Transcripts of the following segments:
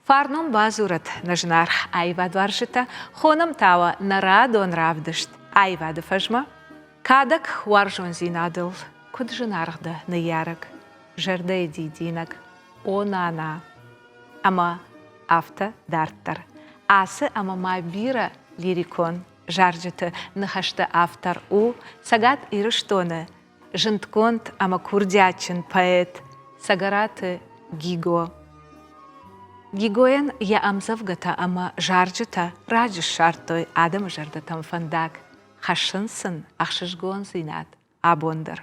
Фарном базурат нажнар айвад варшита, хоном тава нарадон равдышт айвады фажма. Кадак варжон зинадыл, куд жынарғды ныярык, жырды дидинак, онана. Ама авта дарттар. Асы ама мабира лирикон, жаржыты нахашты автор у, сагат ирыштоны, жынтконт ама курдячын поэт, сагараты гиго. Гигоен я амзавгата ама жаржыта раджыш шартой адам жарды там фандак. Хашынсын ахшышгон зинат абондыр.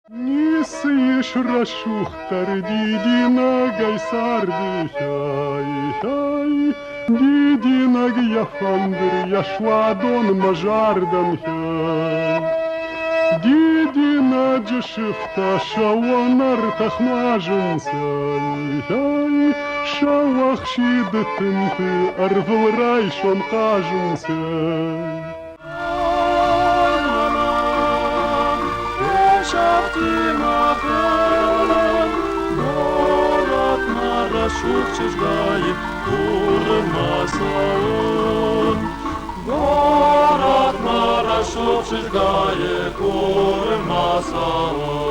Нисыш рашухтар дидина гайсарды хай, дидинаг яфандыр яшвадон мажардан хай. Дидина джишифта шаванар тахмажын сай, шавах шидытынты арвылрай шон кажын сай. Город марашувшись гае курма салон.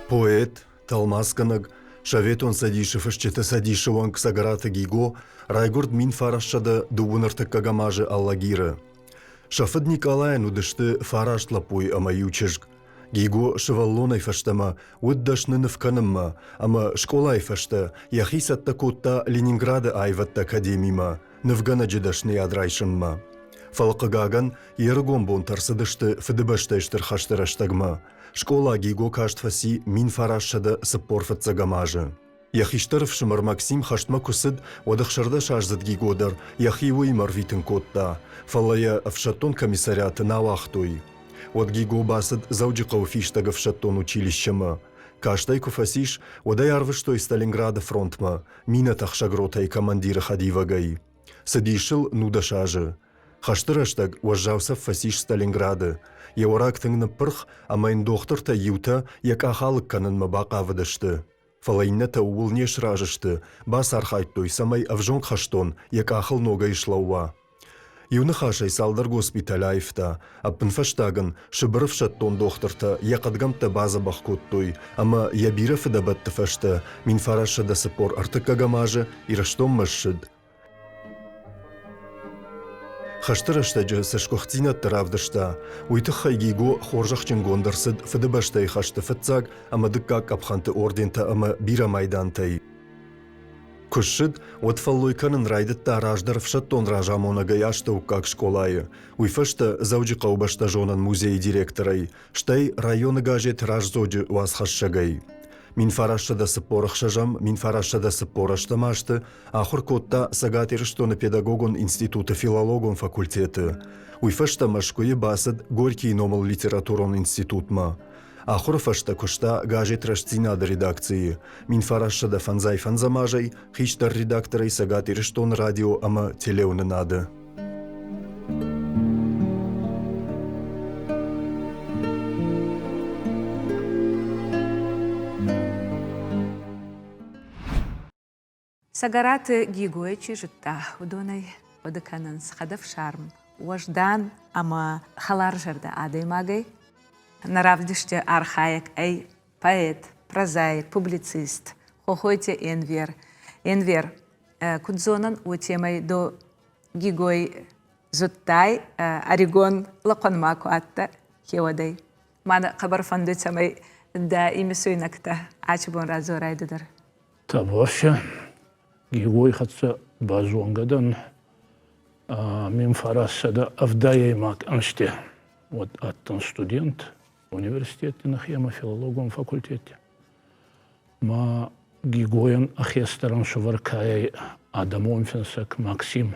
Поэт, талмасканаг, шаветон садишев ищета садишеван к сагарата гиго, райгорд мин фарашшада дугунарта кагамажи аллагира. Шафад Николаен удышты фараштлапуй ама ючежг. Гиго шеваллонай фаштама, уддашны навканымма, ама школай фашта, яхисатта котта Ленинграда айватта академима, навгана джедашны адрайшынма. Фалқагаган ергон бон тарсыдышты фыдыбаштайштыр хаштыраштагма. Школа гиго каштфаси мин фарашшада сыппорфатца гамажы. Яхиштарывшымыр Максим хаштма кусыд одахшарда шажзад гигодар, яхивуй марвитын котта, фалая авшатон комиссариаты навахтуй. От гиго басыд зауджикау фиштага авшатон училищама. Каштай куфасиш одай арвыштой Сталинграда фронтма, мина тахшагротай командира хадивагай. Садишыл нуда шажы. Хаштыраштаг уажжавсав фасиш Сталинграды. Еорак тыңны пырх, амайн доқтырта юта, як ахалық канынма бақа выдышты. Фалайна та уылне шражышты, бас архайттой самай авжон хаштон, як ахыл нога ишлауа. Юны хашай салдар госпиталь айфта, аппын фаштагын шыбырыв шаттон доқтырта, яқадгамта база бақкоттой, ама ябиры фыдабатты фашта, мин фарашада сыпор артыккагамажы, ираштон мышшыд. Хаштыраштаджы сашкохтина таравдышта, уйтыхай гиго хоржахчын гондырсыд фыдыбаштай хашты фытцаг, ама дыккак апханты ордента ама бира майдантай. Кушшыд от фаллойканын райдытта раждар фшаттон ражамонага яшты уккак школайы. Уйфышты зауджикау башта жонан музей директорай, штай районы гажет ражзоджы уазхашшагай. Мин фарашшада сыппорахшажам, мин фарашшада сыппораштамашты, ахур котта сагатирыштоны педагогон институты филологон факультеты. Уйфашта машкуе басыд Горький номал литературон институтма. Ахур фашта кушта гажет рашцинады редакции. Мин фарашшада фанзай фанзамажай, хиштар редакторай сагатирыштон радио ама телеуны нады. Сагараты гигоечи жытта, удонай одыканынс хадав шарм. Уаждан ама халар жарды адаймагай. Наравдыште архаек эй поэт, прозаик, публицист. Хохойте Энвер. Энвер, кудзонан утемай до гигой зуттай, Орегон лаконмаку атта хевадай. Мана хабар фандуцамай да имисуйнакта ачбон разорайдыдыр. Табоша. Гигой хатса базуангадан мин фарасада авдаяймак анште. Вот аттан студент университете на хема филологом факультете. ما جيجوين أخيستران شواركاي آدمون فنسك ماكسيم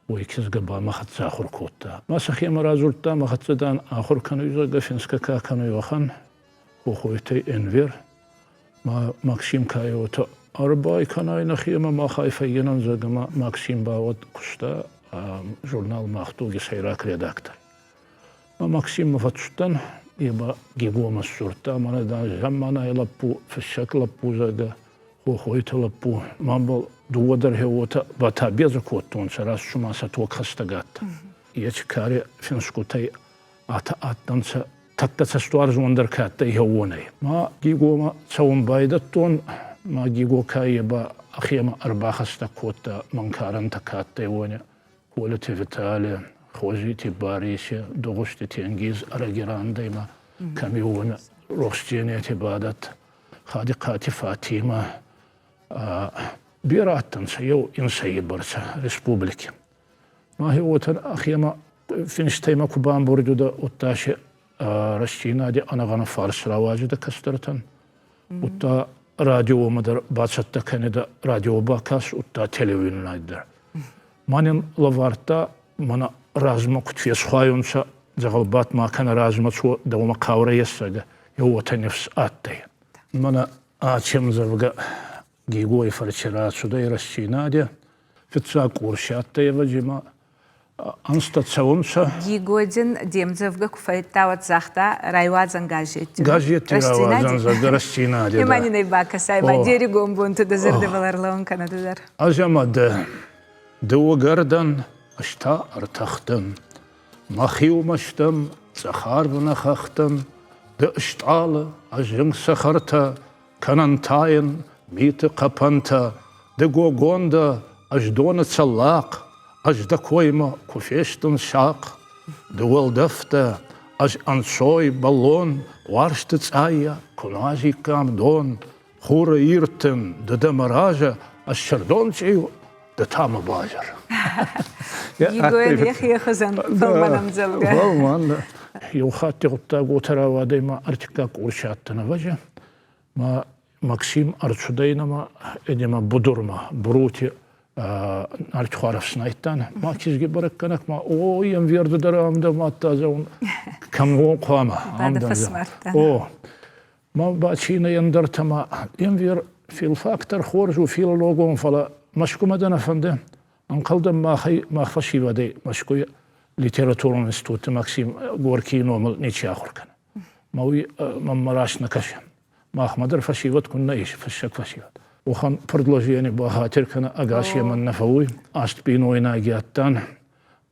ويكس قبا ما خد آخر كوتا ما سخي مرازولتا ما خد سدان آخر كانوا يزاق فنسكا كانوا يوخن وخويتي انفير ما ماكسيم كايوتا أرباي كانوا ينخيما ما خايفين زاق ما ماكسيم باود كشتا جورنال ماختوغي سيراك ريداكتر ما ماكسيم مفتشتن يبا جيجو مسورتا مانا دا جمانا يلبو في الشكل لبو زاقا خويتا لبو مامبل دوودر هيوتا باتا بيزا كوتون سراس شما ساتوك خستاقات يتكاري فينسكوتاي آتانسا تاكتا سستوار زوندر كاتا هوناي ما جيجو ما تساون بايدتون ما جيجو كاي يبا أخيما أربا خستا كوتا منكارن تكاتا يوني كولتي فيتالي خوزيتي باريسي دوغشتي تنجيز أراجيران دايما كاميون روخستينيتي بادت خادقاتي فاتيما بيراتن سيو إنسي برسا ريسبوبليكي ما هي وطن أخيما فينشتيما كوبان بوردو دا وطاشي رشتينا دي أنا غانا فارس رواجي دا كسترتن وطا راديو مدر باتشتا كاندا راديو باكاس وطا تلوين نايدر مانين لوارتا مانا رازما كتفيس خوايونسا زغلبات ما كان رازما سو دوما قاورا يساقا يو تنفس آتاي مانا آتشم زوغا جيغوي فرشرات سودا رشينا دي فتساق ورشات يواجما أنستا تساونسا جيغودين ديمزوغا كفايتا وتزاختا رايوازن غاجيت غاجيت راوازن زوغا رشينا دي يماني نيباكا سايما ديري غومبونتو دزر دبالارلون كان دزر أجمد دو غردن أشتا أرتختن مخيو مشتم سخار بنخختن د اشتعال أجن سخرتا كننتاين ميت قبنتا دقو غوندا أجدون تسلاق أجدا كويما كوفيشتن شاق دول دفتا أج أنصوي بالون وارشت تسايا كناجي كام دون خور يرتن دمراجة الشردون تيو دتام باجر جيغوين يخي خزن فلمانم زلغا فلمان يوخاتي غطا غوترا وادي ما ارتكاك ورشاتنا وجه ما ماكسيم أرتشدينا ما إدما بدورما بروتي نارت خارف سنايتان ما كيزجي بركنك ما أو ينفيرد درام ما تازون كم هو قامة بعد فسمرت ما باتشينا يندرت ما ينفير في الفاكتور خورج وفي اللوجون فلا مشكو مدنا فنده أنقلد ما خفشي ودي مشكو ليتراتور انستوت ماكسيم غوركينو مل نيتشي آخر كان ما وي ما مراش نكشم ما أحمدر فشيوت كنا إيش فشك فشيوت وخان پردلوجيني باهاتر كنا أغاشي من نفوي أشت بينو إنا جاتان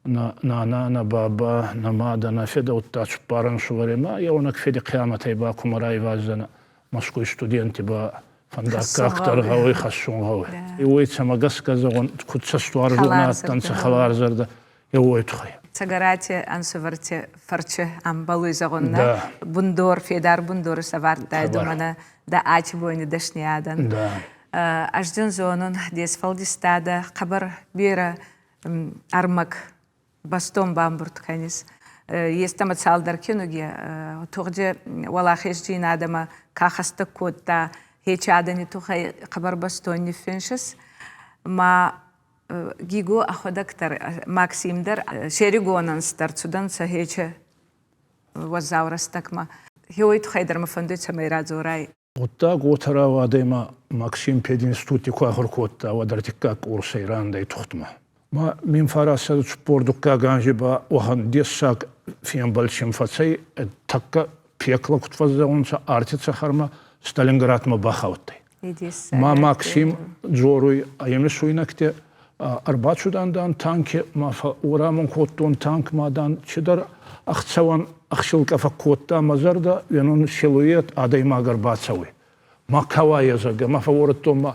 نا بابا نمادا نفدا وتاش بارن شواري ما يونك فدي قيامتي باكم راي وازنا مشكو استودينتي با فندق أكتر غوي خشون غوي يويت سما قسكا زغن كنت سستوار جونات تنسى خلار زرد يويت خي تغراتي أنسوفرتي فرچه أم بالوي زغن بندور فيدار بندور سوارتا دومانا دا آتي بويني دشني آدن أجدن زونون ديس فالدستادا خبر بيرا أرمك باستون بامبورت كانيس يستمت سالدر كينوغي توغجي ولا خيشجين آدما كاخستك كوتا هيش عادني توخي خبر باستون نفنشس ما جيجو أخدكتر ماكسيم در شيريغونان ستارتسودان سهيش وزاورستك ما هو يتخي در مفندوت سميرات زوراي غطا غوترا واديما ماكسيم بيدينستوتي كواخر كوتا ودرتكاك ورسيران داي تختما ما من فراسة سبوردوكا غانجبا وهان ديساك فيان بالشم فاتسي تكا بيكلا كتفزاونسا ارتيتسا خرما ستالينغراد ما باخاوتي ما ماكسيم زوروي ايمي سوينكتي أربعة دان تانك ما فورا من كوتون تانك ما دان شدر أختصوان أخشلك فكوتا مزردا ينون شلويات عادي ما قربات سوي ما كوايا زغا ما فورتون ما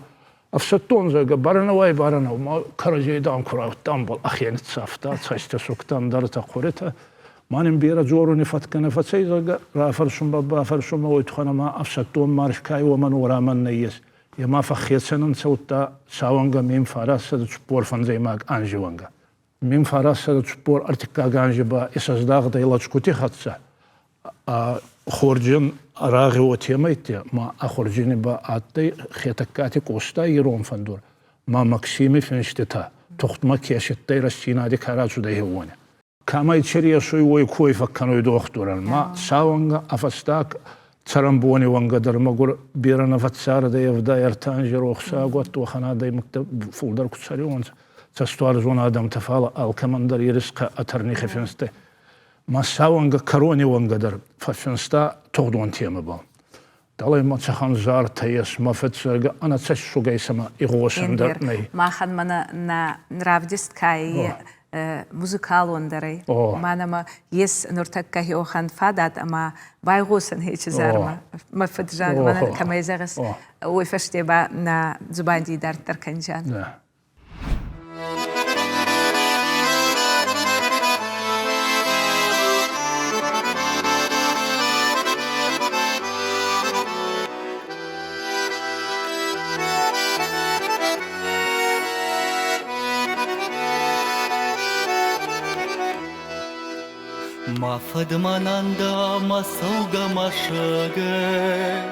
أفسدتون زغا بارنا واي بارنا ما كرجي دان كراو تامبل أخيان تصافتا تساشتا سوكتان دارتا قورتا ما نمبيرا زوروني فتكنا فتسي زغا رافرسون بابا فرسون ما ويتخانا ما أفسدتون مارشكاي ومن ورا من نيس يما فخيت سنن سوتا ساوانغا ميم فراسة تسبور فنزي ماك أنجوانغا ميم فراسة تسبور أرتكا غانجبا إساز داغدا يلا تشكوتي خاتسا خورجين راغي وتيميتي ما أخرجيني بأعطي خيتكاتي كوستا يروم فندور ما مكسيمي فينشتتا تخت ما كيشتي رشينا دي كاراتو دي هوني كما يتشري شوي ويكوي فكانوا يدوختوران ما ساوانغا أفستاك ترمبوني وانقدر مقول بيرنا فتسار دي يفدا يرتانجر وخساقوت وخنا دي مكتب فولدر كتساريون تستوار زون آدم تفالا أو كماندر يرسق أترني خفنستي ما ساوانغا كاروني وانقدر ففنستا تغدوان تيما با دالي ما تخان زار تيس ما فتسرق أنا تشسو جيسما إغوشندر ني ما خان منا نرافدست كاي موسيقال وندري ما يس نورتك هي وخان فادات أما بايغوسن هيك زارما ما فتجان ما كما يزغس ويفشتي با نا زبان دي دار تركنجان ما فدماناندا ما سوغا ما شغه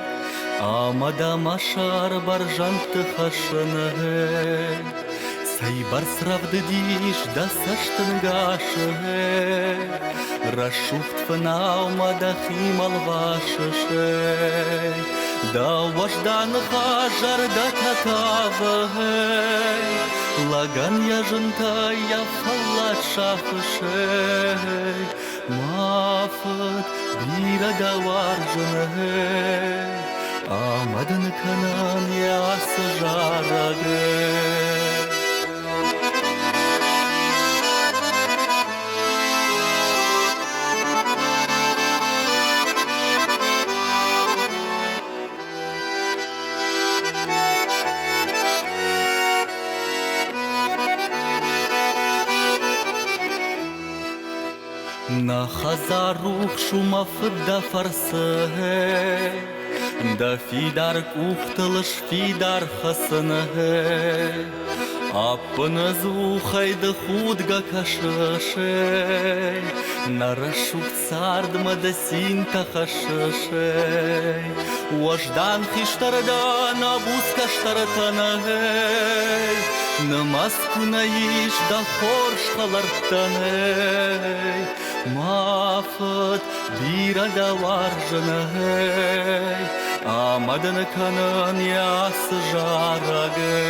آمادا ما شار برجانت خشنه سي برسرف ديش دا سشتن غاشه رشوفت فناو ما دا خيمال واششه دا وجدان خاجر دا تتابه لغان يا جنتا يا فلات شاخشه مافت بيرا دوار جنه آمدن کنان یا سجارگه نا خزار روح شو مفدا فرسه دا في دار كوختلش في دار خسنه أبنا زو خيد خود غا كششه نرشوك سارد مدسين تخششه وجدان خشتر دا نابوس كشتر تنه نماسكو نايش دا خورش خلرتنه مافت بيرا دا وارجنه آمدن کنن یا سجارگه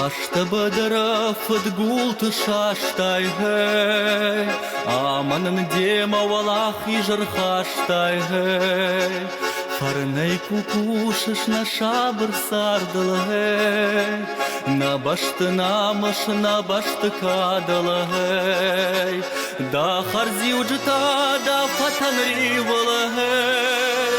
خشت بدرف تقول تشاشتاي هاي آمن ديما والله خيجر خاشتاي هاي فرني كوكوشش نشابر ساردل هاي نبشت نامش نبشت كادل هاي دا خرزي وجتا دا فتن ريول هاي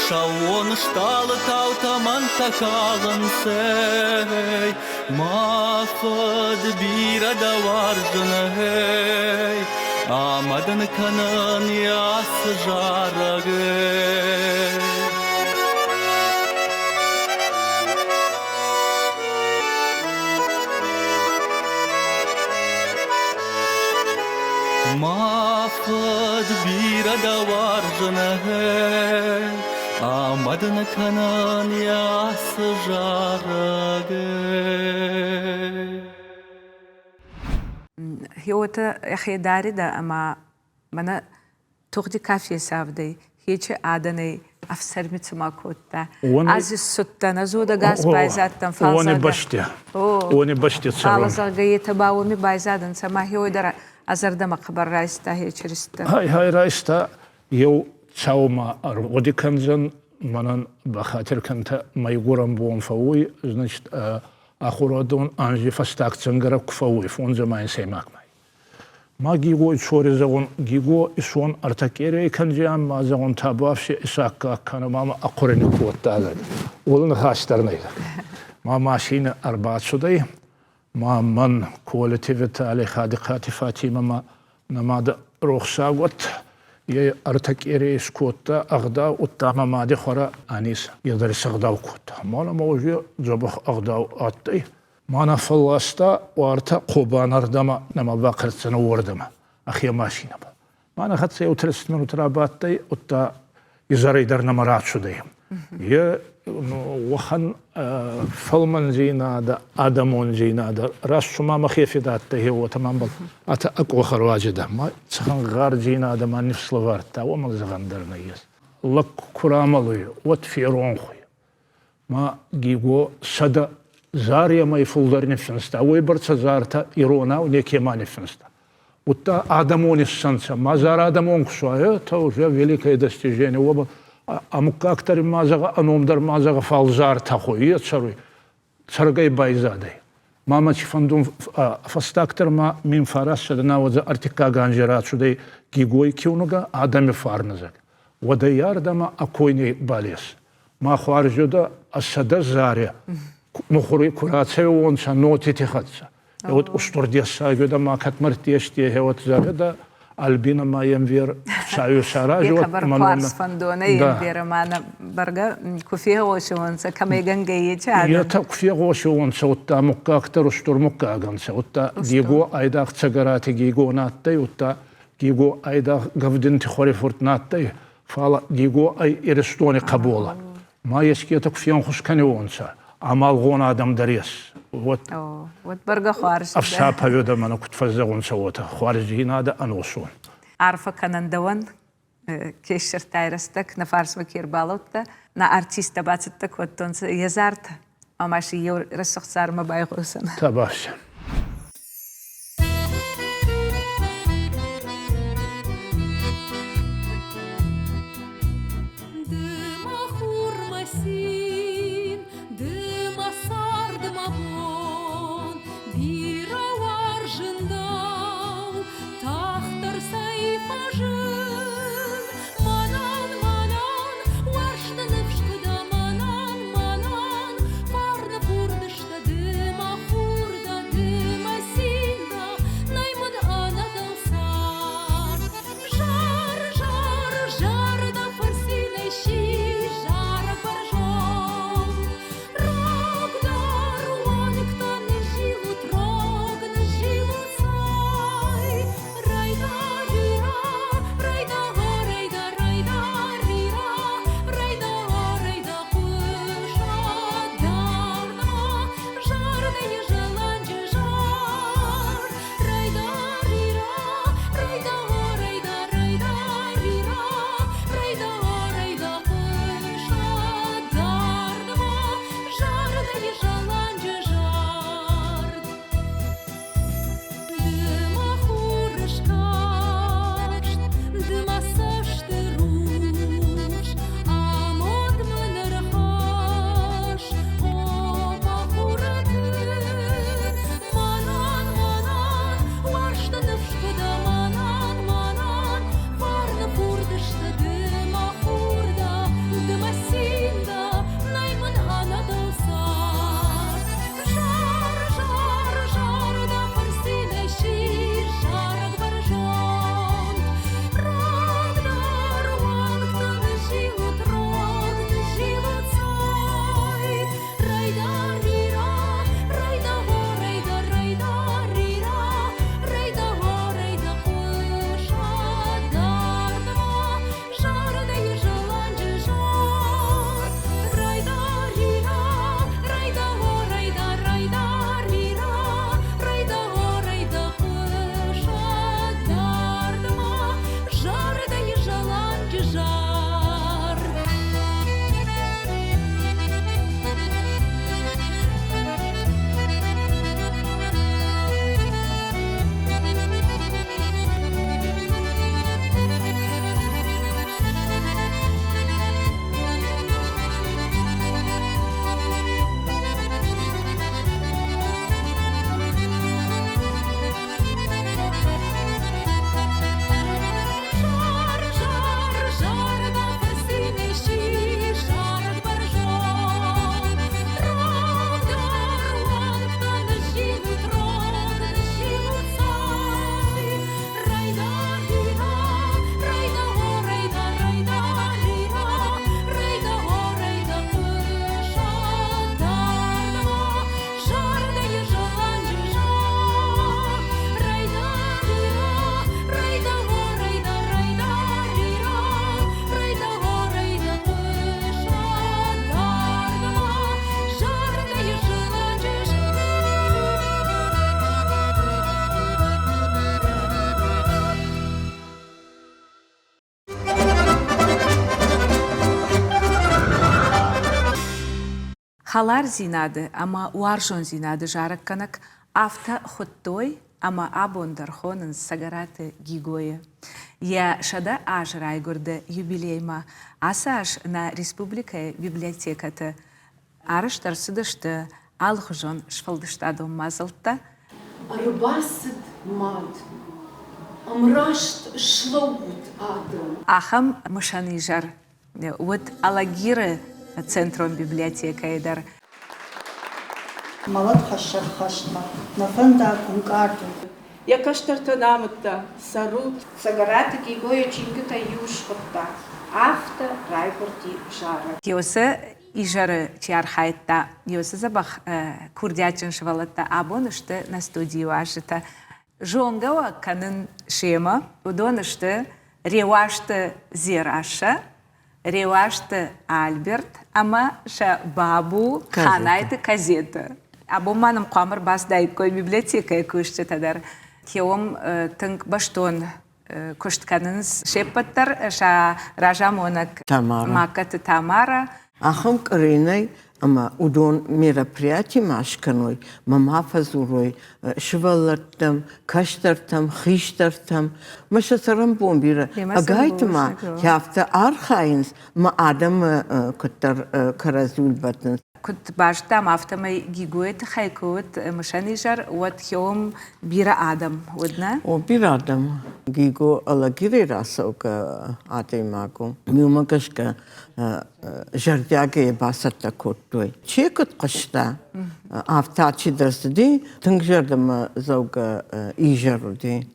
شاون شتال تاو تمن تكالن سي ما فد بيرا دوار جنهي آمدن کنن یا سجارگه ما فد بيرا دوار جنهي آمدن کنن یا سجارگه هيوتا يخي داري دا أما منا تغدي كافية سافدي هيك آدني أفسر متما كوتا عزيز ستا نزودا غاز بايزات تنفالزا وني بشتي وني بشتي تصرم فالزا غي تباومي بايزادن سما هيو دارا أزردا مقبر رايستا هيك رستا هاي رايستا يو تساوما ودي كنزن منن بخاطر كنت ما يقورن بون فوي значит أخورادون أنجي فستاك تنجرب كفوي فون زمان سيماك ماي ما جيجو شوري زغون جيجو إسوان أرتكيري كان جام ما زغون تابافشي إساك كانوا ماما أقرن كوت تاعي ولن خاشترني ما ماشين أربعة سودي ما من كواليتي فيتالي خادقاتي فاتيما ما نماد روخساغوت يه ارتك إيريس كوتا أغدا وطاما مادي خورا أنيس يدرس أغداو كوتا مانا موجي جبخ أغداو أتي مانا فلاستا وارتا قوبان أردما نما باقرت سنو وردما أخي ماشي نبا مانا خد سيو ترست منو تراباتي وطا يزاري در نمرات شديهم يه وخن فلمن زينا دا آدمون زينا دا راس شما مخيفي دا هي وتمام بل أتا أقوى خرواجه دا ما تسخن غار زينا دا ما نفس لغارتا وما زغن درنا يس لك كراملوي وتفيرون خوي ما جيغو سدا زاريا ما يفولدر نفسنستا ويبرت زارتا إيرونا ونيكي ما نفسنستا وتا آدمون السنسا ما زار آدمون كسوية توجه великое достижение وبا أمك أكتر ما زغ أنومدر ما زغ فالزار تخوي تصروي تصرقي بايزادي ما تشفندون فاستاكتر ما من فراس شدنا وذا ارتكا غانجرات شدي كيغوي كيونغا آدم فارنزك وديار دما أكويني باليس ما خارجو دا السدا زاريا مخوري كراتسي وونسا نوتي تخدسا يوت أسطور دي الساقو دا ما كتمرت يشتيه هوت زاريا دا البينا ما ينفير سايو ساراجو خبر فارس فندونه ينفير معنا برجع كوفيه وشونسا كما يجنجي تشاد يتا كوفيه وشونسا وتا مكا أكتر أسطور مكا أجنسا وتا جيجو أيدا تسجراتي جيجو ناتي وتا جيجو أيدا قفدين تخوري فورتناتي فالا جيجو أي إرستوني قبولا ما يسكي تكفيان خش كاني وونسا عمال غون آدم دريس وات برجع خارج أفساب هيدا ما نكت فزعون سوته خارجين هذا أنوصون عارفة كان دوان كيشر تايرستك نفارس مكير بالوتا نا أرتيستا باتستك وتونس يزارت أما شيء رسخ صار ما بايغوسن تباش халар зинады, ама уаржон зинады жаракканак, авта хоттой, ама абондархонын сагараты гигоя. Я шада аж райгурда юбилейма, асаш на республика библиотеката, арыштар сыдышты, алхжон шфалдыштадом мазылта. Арбасыт мад, амрашт шлоут адам. Ахам мышанижар, вот алагиры центром библиотека идар. Малат хашар хашма, нафанда кункарту. Я каштарта намыта, сарут. Сагараты гигоя чингата юшхотта, авто райгурди жара. Йосы ижары чиархайтта, йосы забах курдячин швалатта абонышты на студию ажыта. Жонгава канын шема, удонышты ревашты зираша, ревашты Альберт, ама ша бабу ханайты казета. Або маным қамыр басдайт кой библиотека көшті тадар. Кеом тынк баштон көштканыныз шеппаттар ша ражамонак макаты Тамара. Ахам Каринай, ама удон мероприятий машканой, мамафазурой, швалаттам, каштартам, хиштартам, машасарам бомбира. Агайтма, яфта архайнс, ма адам каттар каразул батн. كنت باشتام أفتما جيجويت خيكوت مشانيجر واتيوم بيرا آدم ودنا. بيرا آدم جيجو على جيري راسوك آدماكم ميوما كشكا جرداجي باستا كوتوي. شيء كنت قشتا أفتاتي درسدي تنجردم زوج إيجردي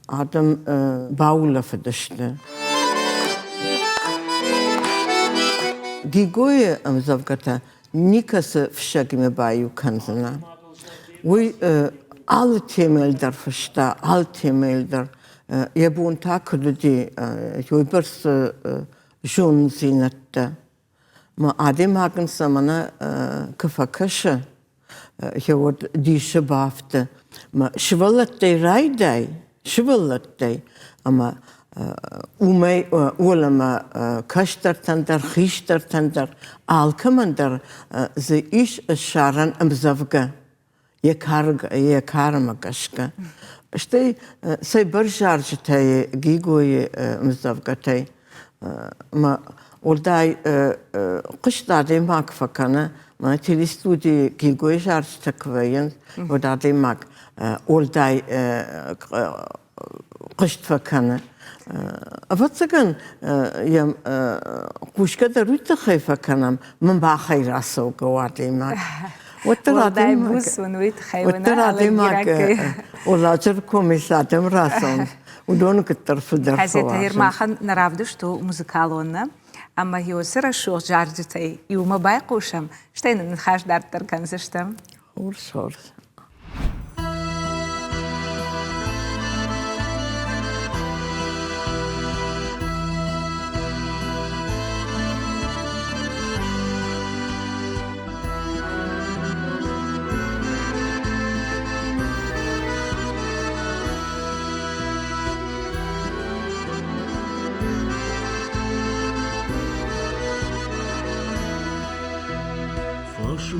آدم باولا فدشنا. جيجوي مزوجته Никас všakime baju kanzana. We alle temelder versta, alle temelder. Je boon takken die jubers joon zien het. Maar adem haken samana kafakasha. Je wordt die shabafte. Maar shwalat de rijdai, shwalat de. Maar umay ulama kashtartandar khishtartandar alkamandar ze ish sharan amzavga yakarma kashka shtay say barjarjtay gigoy amzavgatay ma olday qishtade mak fakana ma telestudi gigoy jarjtakvayen odade mak olday qisht fakana أفتكر يوم كوشكة رويت خايفة كنام من باخي راسو قواتي ماك وترى بوس ونويت خايفنا على جيراك ولا جركم يساتم راسون ودون كتر في الدرس هذا تهير ما خن نرافدش تو موسيقالونا أما هي سر شو جارجتي يوم بايقوشم شتين نخاش دارتر كنزشتم هورس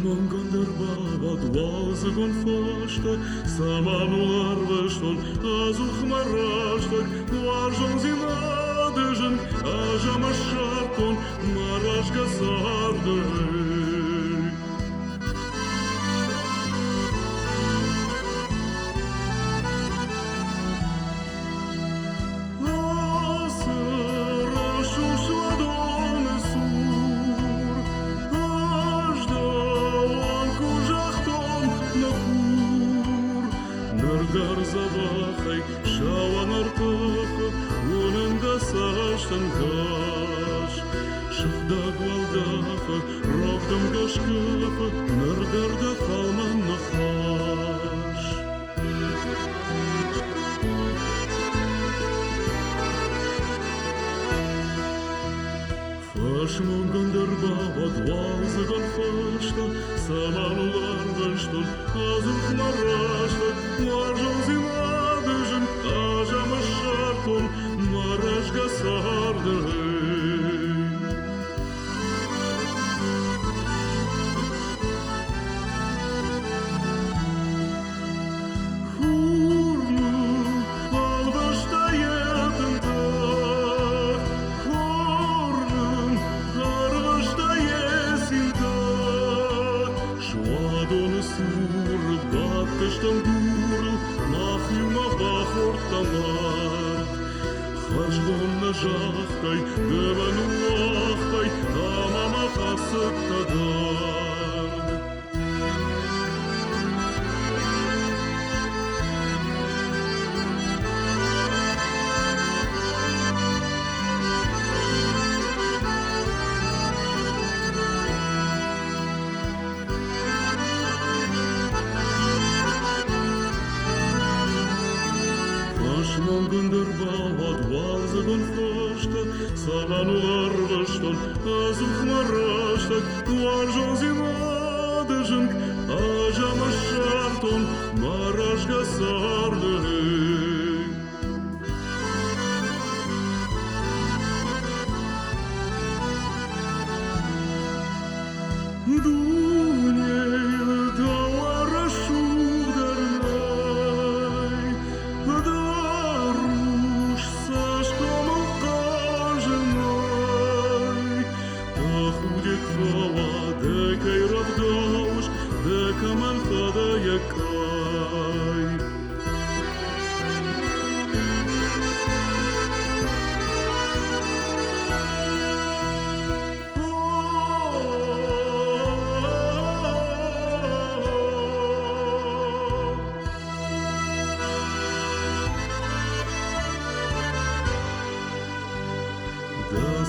Mongander babat walzegon fashta samanular vashton azuch marashtak nuarjon zinadejen ajamasharton marash gazarde Mongander babat walzegon fashta samanular vashton azuch marashtak nuarjon zinadejen ajamasharton marash gazarde жахтай, дебануахтай, тамама хасыттадан. Başman gündür bavat valzıgın fıştı, Savanular vıştın, azık maraştık, Varjın zimadıjın, Ajama şartın, Maraşga sardı. Dunyeyle davara şudarlay, Daruş saçkamı kajınay, Tahudek vava dekay rabdauş, Dekaman fada yakay.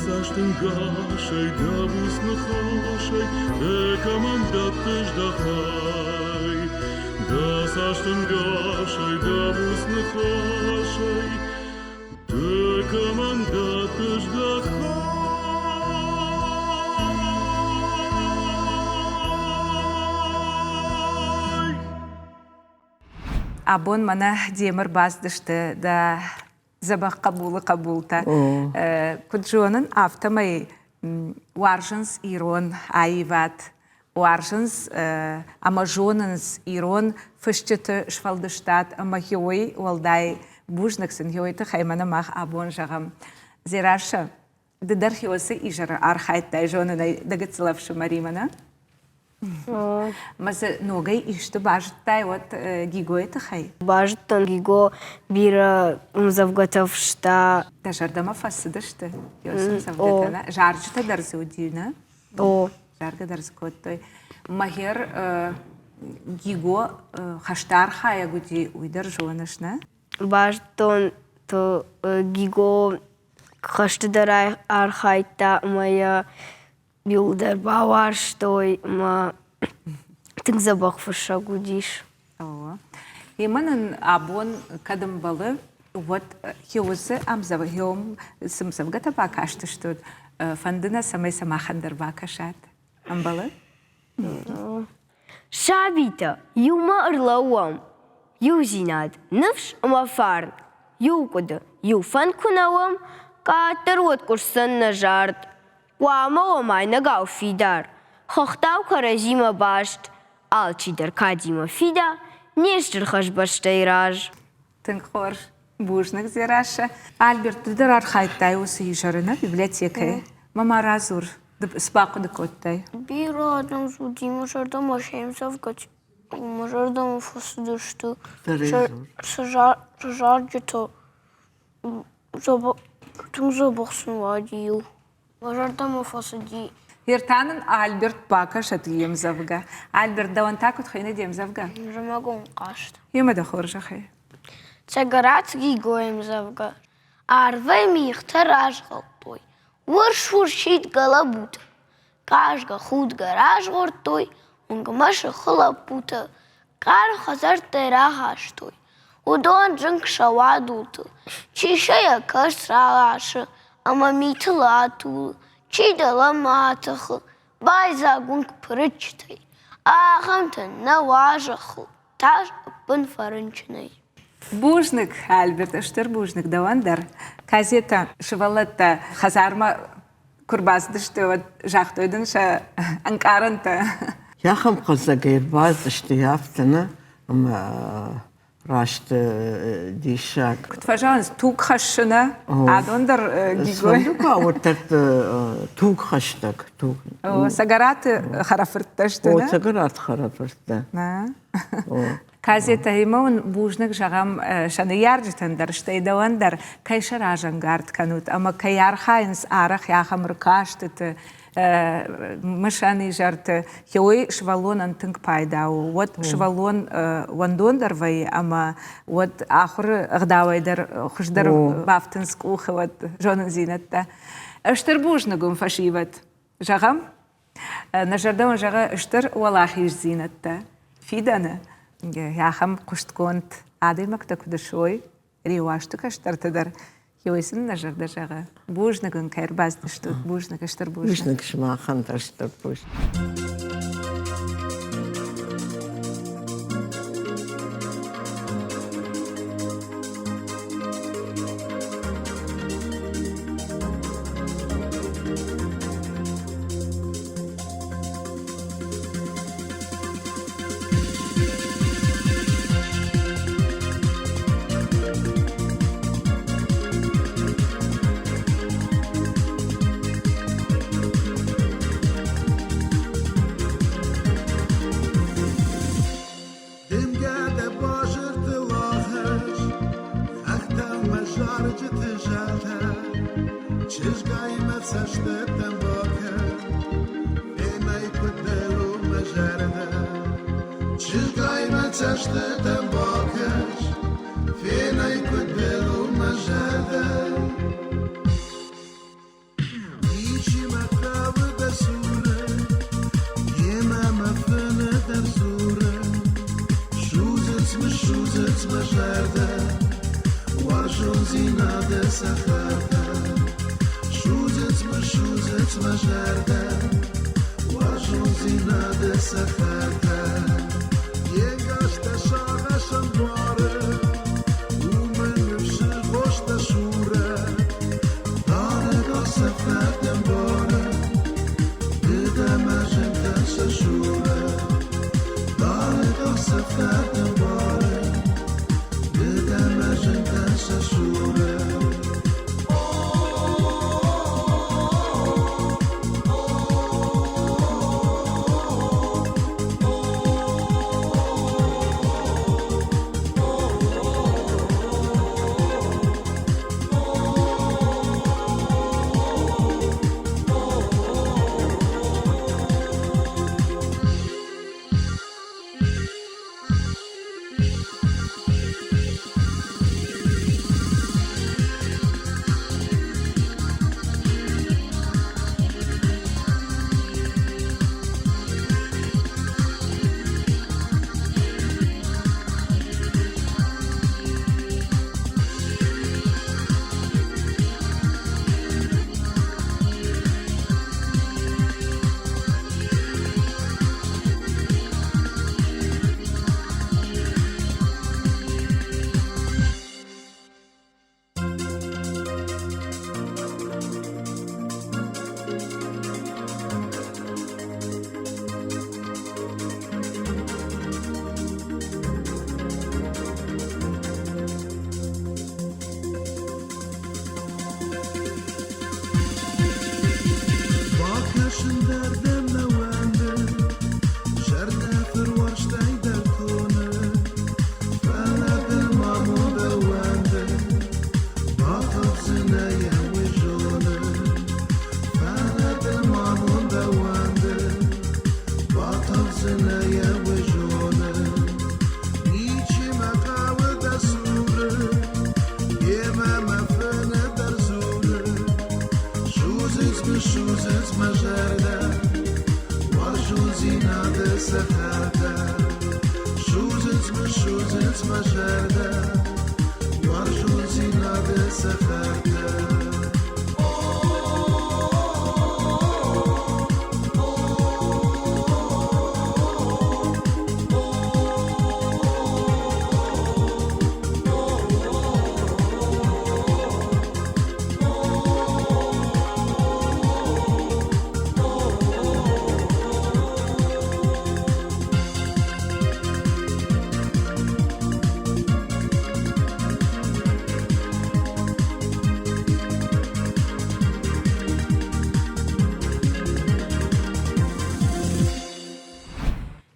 Saçtın gaşay, davusnu xoşay, Dekamandatış dahay. Da saçtın gaşay, davusnu xoşay, Dekamandatış dahay. Абон мана демір баздышты да забах қабулта. Куджонын автомай варжынс ирон айват. Варжынс амажонынс ирон фышчыты швалдыштат амахиой валдай бужнаксын хиойты хаймана мах абон жағам. Зираша дыдар хиосы ижара архайттай жонынай дагыцылавшы маримана. Мазы ногай ишты бажыттай вот гигойты хай. Бажыттан гиго бира мзавгатавшта. Да жардама фасыдышты. Йосым завгатана. Жаржыта дарзы удина. Жарга дарзы коттой. Махер гиго хаштар хая гуди уйдар жонышна. Бажыттан то гиго хаштыдар архайта моя билдер бавар, что ма ты забах фаша гудиш. И манан абон кадам балы вот хиосы амзав хиом сымсавгата бакашты что фандына самай самахандар бакашат. Амбалы? Шабита, юма ырлауам, юзинад, нывш амафарн, юкуда, юфан кунауам, катарот курсан на жарт. Уама омай нагау фидар, хохтау каразима башт, алчидар кадима фида, неждер хашбаштай раж. Тынхор бужнак зираша. Альберт дыдар архайттай осы ижарына библиотекай. Мама разур спаку дыкоттай. Бира адам зуди, мажардам ашаемсав гать, мажардам фасыдышты, сажарджето, тың забахсын вадию. Мажардам фасыди. Ертанын Альберт бакаш атыем завга. Альберт даван такут хайны дем завга. Жамагон кашт. Ема да хоржа хай. Цагарат гигоем завга. Арвай михта ражгал той. Варшуршит галабута. Кажга худ гараж гортой. Унгамаша халапута. Кар хазар терахаш той. Удон джинк шавадута. Чишая каш рагаша. Амамита латул. Чидала матахл. Байзагунг прычтай. Ахамта наважахл. Таж апын фарынчынай. Бужник, Альберт, аштыр бужник давандар. Казета шывалатта хазарма курбаздышты вот жақтойдын ша анкарынта. Яхам қызагайр баздышты яфтына, рашты дишак. Пожалуйста, тук хашына, адондар гигой. Сундука вот это тук хаштаг. Сагараты харафыртташты, да? Сагарат харафыртта. Казета имон бужнак жагам шаны яржитандер, штейдавандер, кайша ражангард канут, ама каяр хайнс арах яхам ркаштет, мышаны жарты, хеой швалон антынг пайдау, вот швалон вандондер вай, ама вот ахур гдавайдер, хуждар бафтынск ухават, жонын зинетта. Эштер бужнагум фашиват, жагам? نجردون جاga اشتر والله زينته فيدنا يا خم قشت كنت عادي مكتك دشوي ريواشتك اشتر تدر يويسن نجرد جاga بوجنكن كير باز دشتو بوجنك اشتر بوجنك شما خنت اشتر بوج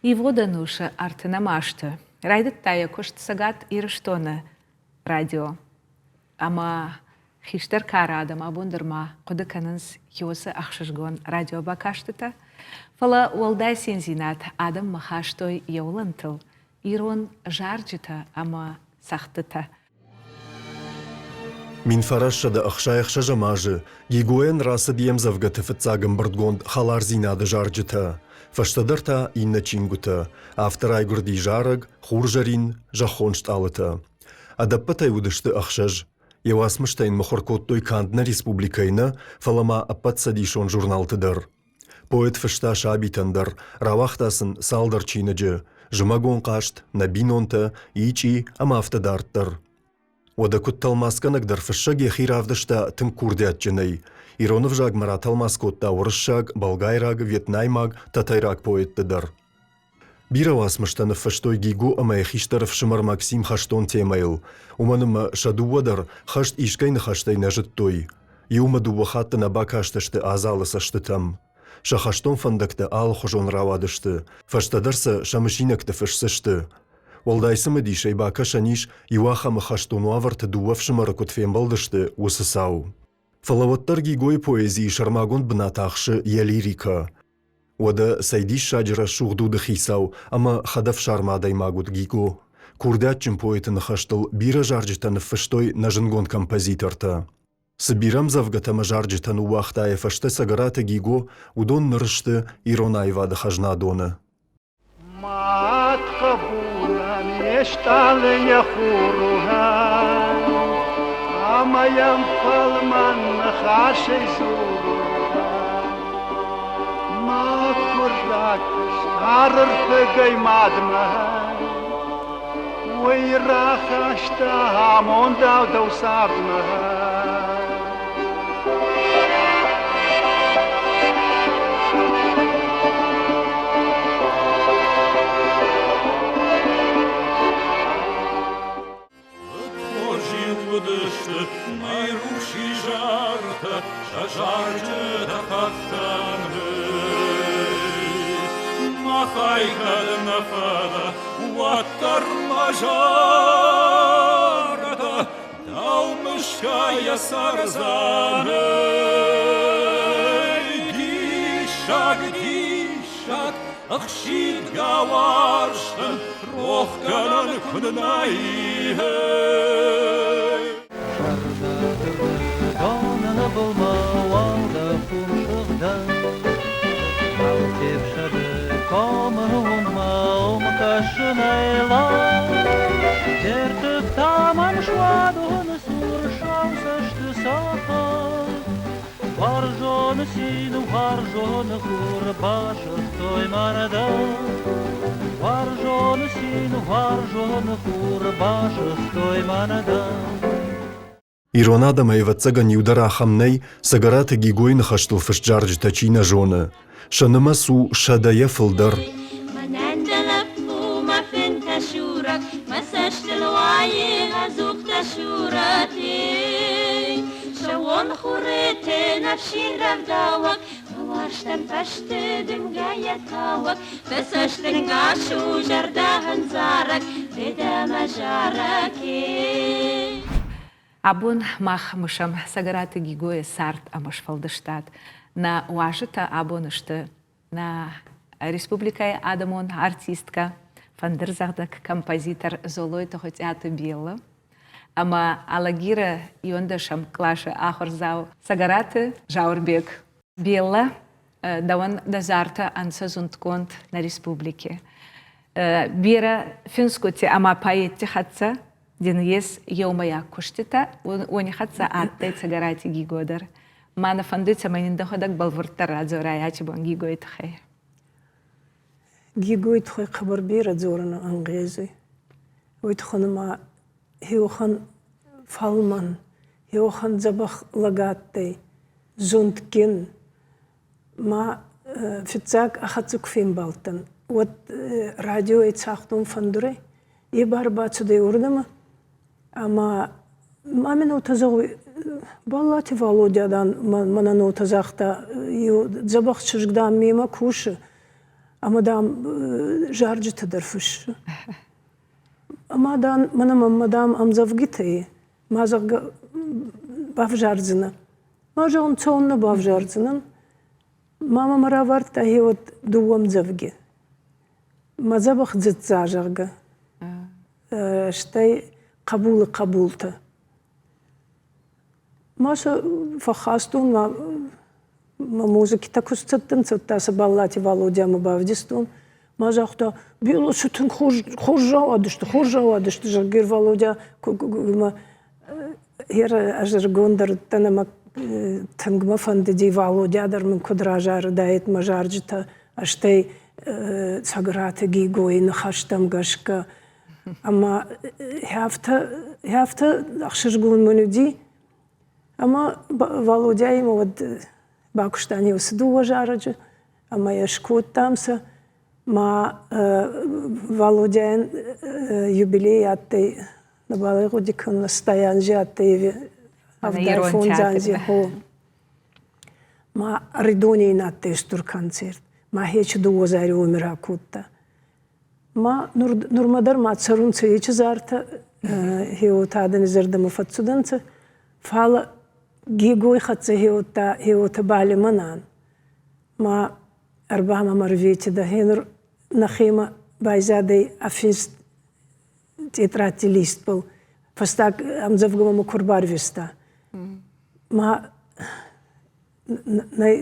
И вода нуша артена машта. Райдат тая кошт сагат ирштона радио. Ама хиштер карадам абундерма куда кананс хиоса ахшашгон радио бакаштата. Фала уалдай сензинат адам махаштой яулантыл. Ирон жарджита ама сахтата. Мин фарашшада ахшайхша жамажы, гигуэн расы дием завгаты фыцагым бырдгонд халар зинады жарджита. Фаштадырта инна чингута, автор айгурди жараг, хуржарин, жахоншт алыта. Адаппатай удышты ахшаж. Евасмыштайн мохоркоттой кандна республикайна, фалама аппатса дишон журналтыдыр. Поэт фышта шабитандар, равахтасын салдар чинаджы, жымагон кашт, набинонта, ичи, ама автодарттыр. Ода кутталмасканагдыр фышшаге хиравдышта тым курдятчынай. Иронов жаг мараталмаскотта орысшаг, болгайраг, вьетнаймаг, татайраг поэттыдыр. Биравасмыштаны фыштой гигу ама эхиштаров шымар Максим хаштон темайл. Уманым шадуадар хашт ишкайны хаштайна жыттой. Иума дубахатты наба каштышты азалы саштытам. Шахаштон фандакты ал хожон равадышты. Фаштадарса шамышинакты фышсышты. Олдайсымы дишай бака шаниш юахамы хаштону аварты дуав шымары кутфен балдышты усысау. Фалаваттар гигой поэзии шармагон бнатахшы я лирика. Ода сайдиш шаджира шуғдуды хисау, ама хадав шармадай магут гиго. Курдатчым поэтыны хаштыл бира жарджитаны фыштой нажынгон композиторта. Сыбирам завгатама жарджитаны уахтая фашты сагараты гиго, удон нырышты иронайвады хажнадоны. Мат кабулан ешталы яхурухан, амаям палман хашей зурухан. Мат курдакыш арыр пыгай мадман, уйрахашта амондау даусабман. Найруши жарта, жарты да хаттаны. Махай кадна фада, уаттар мажарата, далмышкая сарзаны. Гишак, гишак, ахшит гаварштан, рохканан куднайhe. Kanını bulma valda fuşuqda Maltep şadı komunu unma kaşınayla Tertip tamam şvadını sur şavsaştı sapal Varjonu sinu varjonu kur başır toymanada Varjonu sinu varjonu kur başır toymanada Иронада майватсага ниудара хамней сагараты гигойны хаштыл фышджарджи тачина жоны. Шаныма су шадая фылдар. Абун мах мышам сагараты гигоя сарт амаш фалдыштат. На уашыта абунышты. На республикай адамон артистка, фандырзагдак композитор золой тохотяты белла. Ама алагира йондашам клаша ахорзау сагараты жаурбек. Белла даван дазарта ансазунтконт на республике. Бира финскоти ама паетти хатса, ден ес еумая куштита, они хатса аттай цагарати гигодар. Мана фандыца манин доходак балвурта радзо раячи бон гигоит хай. Гигоит хай хабар бира дзорана ангезы. Ойт ханама хиохан фалман, хиохан забах лагаттай, зонткен, ма фицак ахацук фимбалтан. Вот радио эцахтун фандуре, и барбацудай урдама, ама мамин утазагу баллати Володядан манан утазахта, и забах чужгдам мимо куши, ама дам жарджита дарфуш. Мадан, мадам амзавгитей, мазаг бавжарзина. Мажа он цонна бавжарзинан. Мама мараварта хиот дуам завги. Мазабах дзитзажарга. Штай قبولتا. Маша фахастун ما موزيكي تكستن تاس بالاتي Володя мабавдистун. Мажа хто било шутун хожжава дышты жагир Володя Hier ажыргондар танама тангма фандеди Володя дар мен кудражар дает мажаржита аштай саграты гигоин хаштам гашка Ama hafta akşırgın menüdi ama Володя вот бакуштани усду жараджи ama яшкот тамса ма Володя юбилей атты на балагодикон настоянжи атты авдайфон занзи хо ма ридони натты штур концерт ма хеч дуозари умира кутта ما نورمادر ما تصرون سيج زارتا هيو تادن زرد مفتسودنت فعل جيجوي خدت هيو تبالي منان ما أربعة مرفيت ده هنر نخيمة بايزادي أفيست تيتراتي ليست بل فستاك أمزفقما مكربار فيستا ما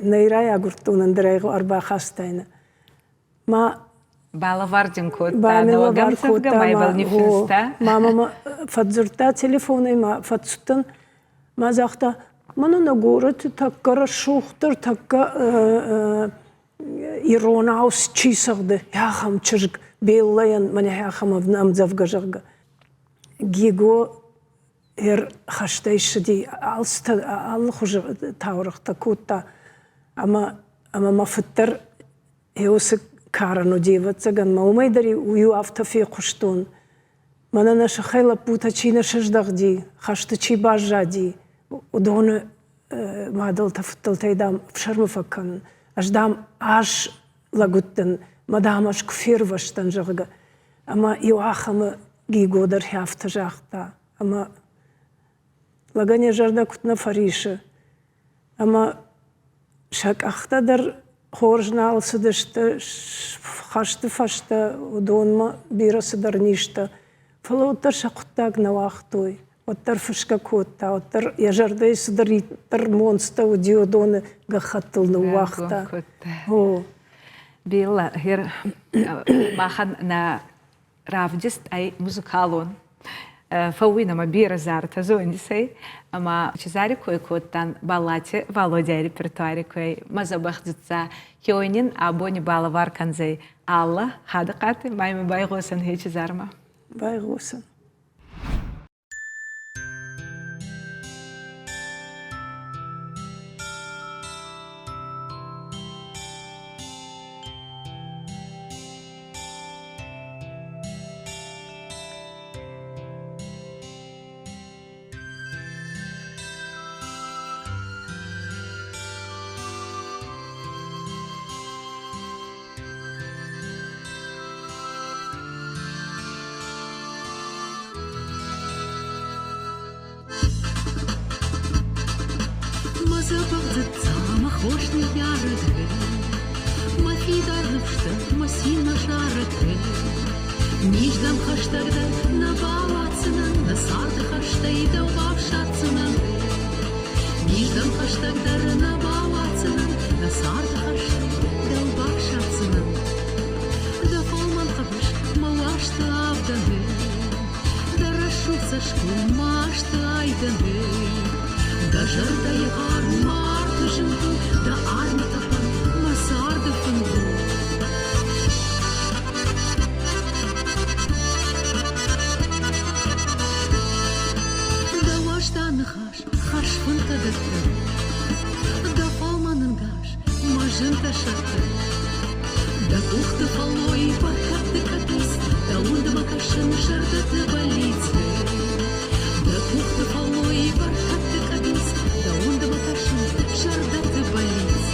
نيرايا قرطون اندريغو أربعة خاستين ما Балавардин котта, налогам савга, майбал нефинста. Мама фадзурта телефоны, ма фадсутан, ма захта, мана на город, такка шухтар, такка иронаус чисагды, яхам чырг, беллаян, мане яхам авнам завгажарга. Гиго хаштайшди, аллах уже таурахта котта, ама мафаттар, еосик, Карану деваться, ган маумайдари ую автофе куштун. Мана наша хайла пута чина шаждагди, хашта чи бажади. Удону мадал тафтал тайдам в шармуфакан. Аждам аш лагуттан, мадам аш кфир ваштан жага. Ама юахама гигодар хяфта жахта. Ама лаганя жарда кутна фариша. Ама шак ахтадар Хоржнал сидиште, хашти фашта, удонма бира сидарништа. Фала оттар шакуттаг навахтой, оттар фышка котта, оттар яжардай сидари, оттар монста уди удоны гахаттыл навахта. Билла, хер махан на равдист ай музыкалон. Фауина ма бира зарта зондисей, ама чизари кой коттан балати Володя репертуари кой мазабахдитса хёйнин абони балавар канзей Алла хадыкаты майми байгосан хечизарма. Байгосан. Махошный ярык, мафидарнышты, масина жарык. Ниждам хаштагда на балацына, на сарды хаштайда бавшацына. Ниждам хаштагдар на балацына, на сарды хаштайда бавшацына. Да фалман хабыш, малашты авданы, да рашуца шкул машты айданы. Да жардай армарды жынды, да армы тапан масарды фынды. Да ваштаны хаш фынта дырты. Да фалманын гаш, мажынта шатты. Да кухты фалой баркатты катыс, да унды макашын жардаты больницы. Да кухты фалой баркатты катыс, да унды макашын жардаты больницы.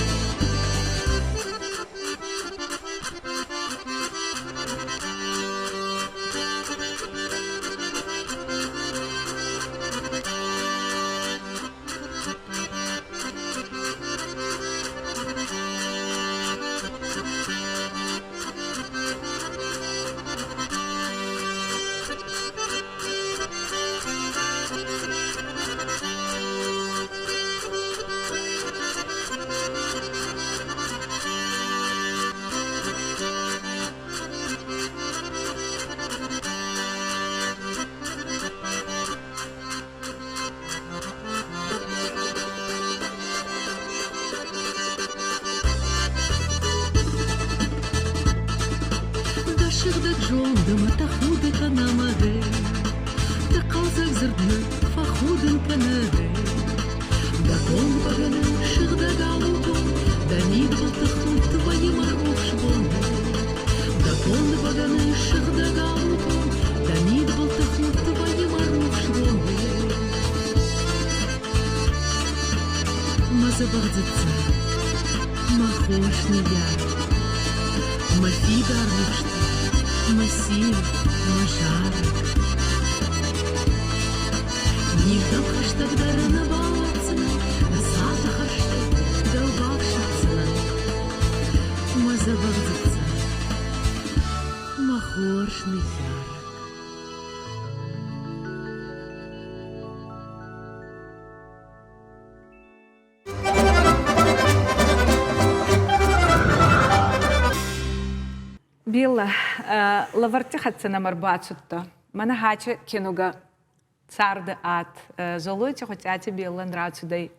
جوندم تخود كنامه تقازك زردنا فخود كناره دكون بغنا شغدا دعوتو دانيد بطخود تباي مرعوف شغونه دكون بغنا شغدا دعوتو دانيد بطخود تباي مرعوف شغونه ما زبغزتها ما خوش نيار ما في دارشت ما سيل ما شارك نيدم خشتك درنا باوتنا نسعت خشتك دوباك شخصنا ما زبغزتها ما خوش نيار Біла, лаварті хатсена марбацутто. Мене гаче кінуга царде ат золоті, хоча ті біла нрацудай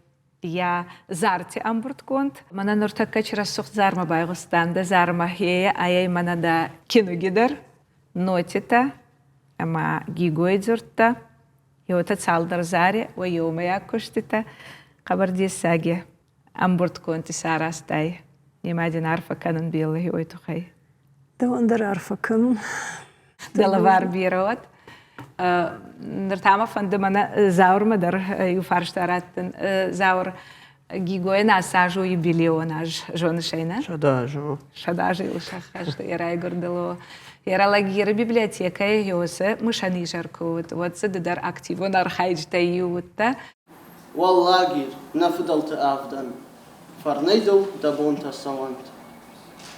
я зарті амбуртконт. Мене нортака через сухт зарма байгостанда, зарма хея, а я мене да кінугідер, нотіта, ама гігойдзурта, і ота цалдар зарі, ойома якоштіта, қабарді сагі амбуртконти сарастай. Німадін арфа канон біла, і ой тухай. Давандер арфакын. Делавар бирот. Нертама фандамана заурмадар юфарштараттын заур гигоен асажу юбилеонаж жонышайна. Шадажу. Шадажу илшахашты ярай гордало. Яралагира библиотека йосы мышани жаркут. Вот сыдыдар активон архайджта юутта. Walлагir nafdalta afdan. Farneido da bonta sawant.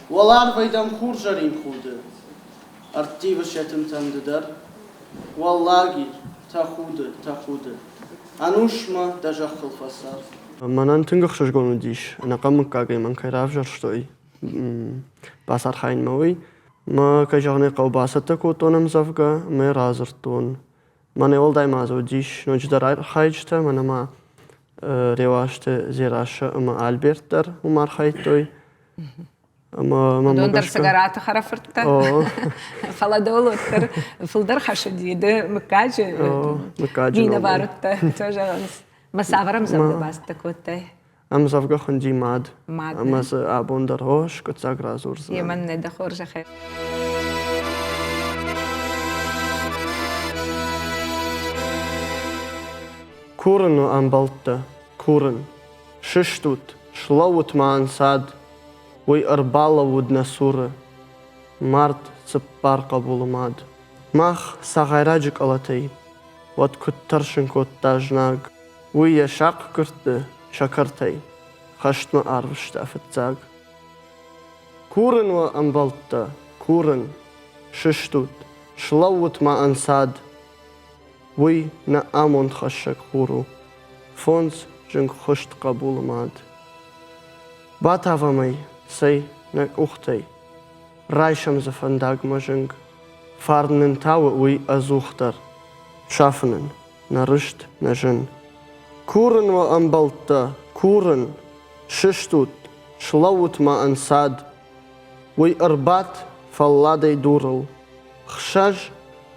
والله فيدم خور جرين خوده ارتيب شتم تنددر والله تاخوده انوش ما دجخ الفسار من انتنغخ شجونو ديش انا قمك كاغي من كيراف جرشتوي باسار خاين موي ما كجغني قو باسطة كوتونم زفقا ما رازرتون من اول دايما زو ديش نوجدر خايجتا من ما رواشت زيراشا اما البرتر ومار خايتوي دوندر سيجارات خرافرتا فلادولوتر فلدر خشديد مكاجي دينا بارتا توجانس مسافرم زبده باستا كوتاي ام زفقا خنجي ماد ام از ابوندر هوش كتساق رازورز يمن ندا خورجا خير كورن ام بلتا كورن ششتوت شلوت مان ساد وي أربالة ودنا سورة مارت سبار قبول ماد ماخ ساغيراجك ألاتي وات كترشن كوت تاجناغ وي يشاق كرت شكرتي خشت ما أعرفش أفتزاغ كورن وأنبلتا كورن ششتوت شلوت ما أنساد وي نأمون خشك خورو فونز جنك خشت قبول ماد باتافامي سي نك أختي رايشم زفنداغ مجنگ فارنن تاو وي أزوختر شافنن نرشت نجن كورن وأنبلتا كورن ششتوت شلوت ما أنساد وي أربات فالادي دورل خشاج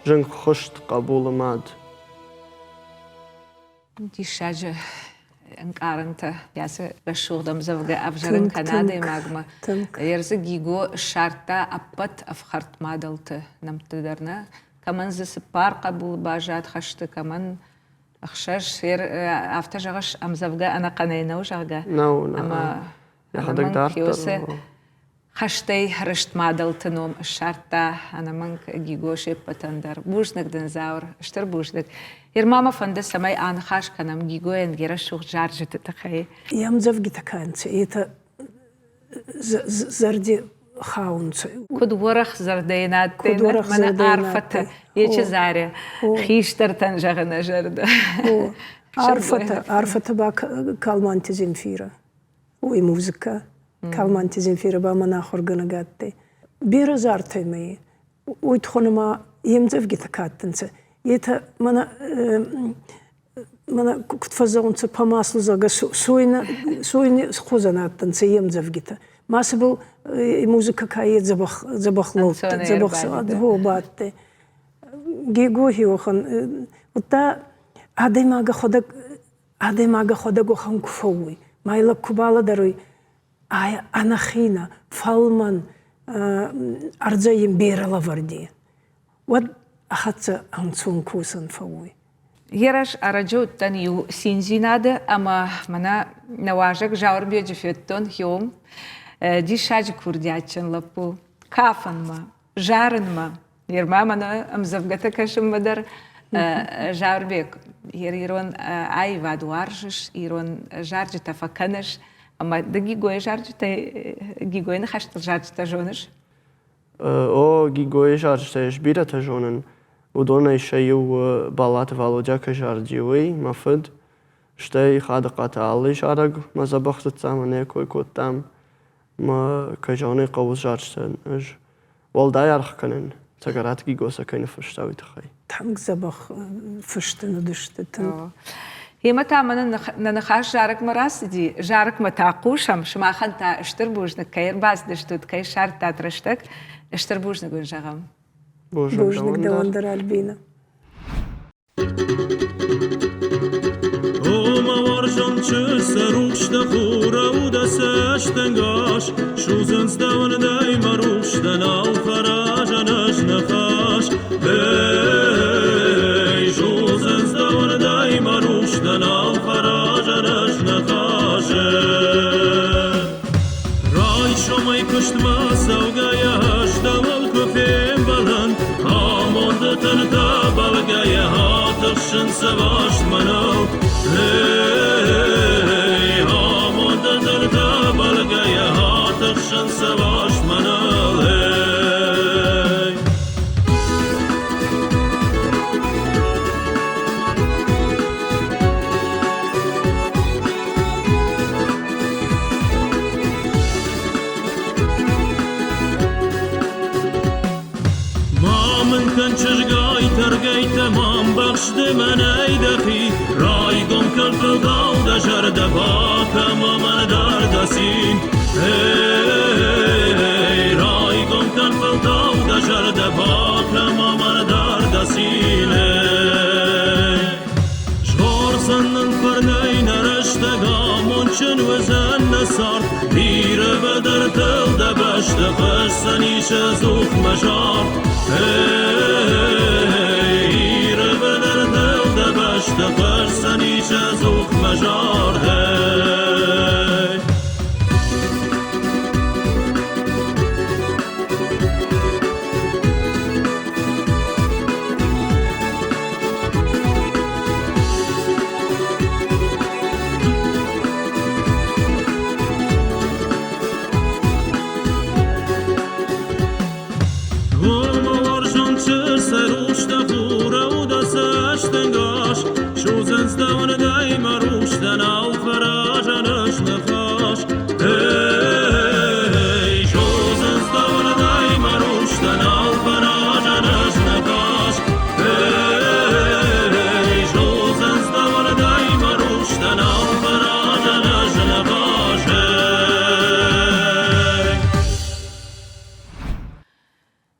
جنگ خشت قبول ماد دي شاجة انقارنتا ياسه بشوغدم زوجة أفجرن كندا ماغما يرزق جيجو شارتا أبت أفخرت مادلت نمتدرنا كمان زسبار قبول باجات خشت كمان أخشاش ير أفتجعش أم زوجة أنا قنينا وجاجة أما ياخدك دارت خشتي رشت مادلت نوم شارتا أنا منك جيجو شيبتندر بوجنك دنزاور اشتر بوجنك يرماما فند سماي آن خاش كنام جيجوين جرا شوخ جارجة تتخيل يام زفجي تكانت إيتا زردي خاونت كود ورخ زردينات تينا من عارفة يجي زاري خيشتر تنجغنا جرد عارفة با كالمانتي زنفيرة وي موزيكا كالمانتي زنفيرة با منا خرجنا قاتي بيرا زارتي مي ويدخلنا ما يام زفجي تكاتنت يتا منا كنت فزعون تباماسل زاga سويني خوزنات تنسيم زفجته масбл музыка кайет забахлот забахсад هو بات гиго хиохан ута адемага ходак хан куфоуи майла кубала даруй анахина фалман арзаим бирала варди вот ахатса анцун кусан фауи Яраш араджу танью синзинада, ама мана наважак жаур биоджифеттон хиом ди шаджи курдячен лапу кафанма, жаренма. Ерма мана амзавгата кашем мадар жаур бек. Ерон ай вадуаржиш, ирон жарджи тафаканеш, ама да гигоя жарджи та гигоя нахаштал жарджи та жонеш. О гигоя жарджи та жбира та жонен. ودون شيء بالات والوجا كجارجيوي مفد شتي خاد قطع شارق ما زبخت تسامنه كوي كوتام ما كجاني قوس جارشتن اج والدا يرخ كنن تغرات جيغوسا كاين فرشتاوي تخي تانك زبخ فرشتن دشتن هي متى من نخاش جارك مراسدي جارك متاقوشم شما خنتا اشتربوجن كير باز دشتت كاي شارت ترشتك اشتربوجن جغم Божник да вандара Альбина. Oma varjam çöse ruşta xura u da seştengaş Şuzun stavın dayma ruştan al faraja naşnaxaş Ey şuzun stavın dayma ruştan al faraja naşnaxaş Ray şomay kıştma savgaya haştaval köfem balan Amonda tanıta balgaya hatırşın savaş manav Hey, amonda tanıta balgaya hatırşın savaş manav Hey Çırgay tergay tamam bakşdı menay dahi Raygom kalkıl dağda jarda bakam aman dardasin Hey Raygom kalkıl dağda jarda bakam aman dardasin Şorsanın farnay narashta gamonçın vizan nasar Bire bedar tılda başta qışsan işe zuh majar Hey, ربنا ردل دبشت قرصنی شزوخ مجار hey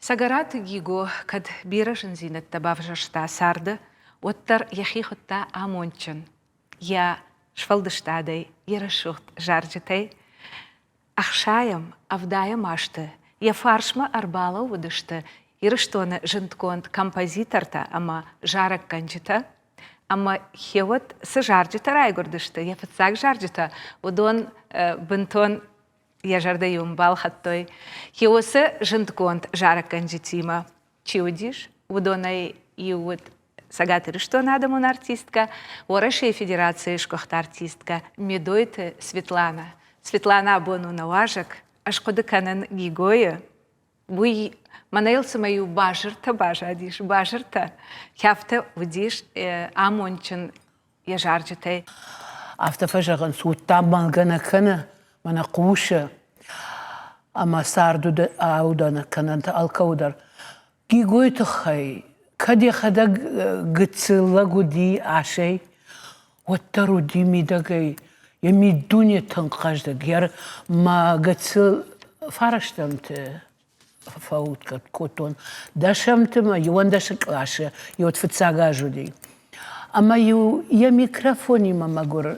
Сагарат гиго, кад бирашен зинет табавжашта сарда, оттар яхихотта амончен. Я швалдыштадей, ярашухт жарджетей. Ахшаям, авдая машты, я фаршма арбала удышты, ирыштона жынтконт композиторта, ама жарак канчета, ама хевот са жарджета райгордышты, я фатсак жарджета, удон бынтон я жардаюм балхаттой. Хиоса жынтконт жарак канчетима. Чиудиш, удонай иуд сагатыры, что надо мон артистка, орашей федерации шкохта артистка, медойте Светлана. Светлана бону наважак, аж кодыканан гигоя. Буй манаилса мою бажырта бажадиш, бажырта. Хяфта удиш амончен я жарджетай. Автофажаган сутта мангана кана. Mana quşa ama sardu da audana kananta alkaudar gigoytu khay kadi khada gitsilla gudi ashay wattaru dimi dagay يميدوني تنقاجدك ير ما قتل فرشتمت فوت كوتون داشمت ما يوان داشك عشا يوت فتساقاجو دي أما يا ميكروفوني ما قر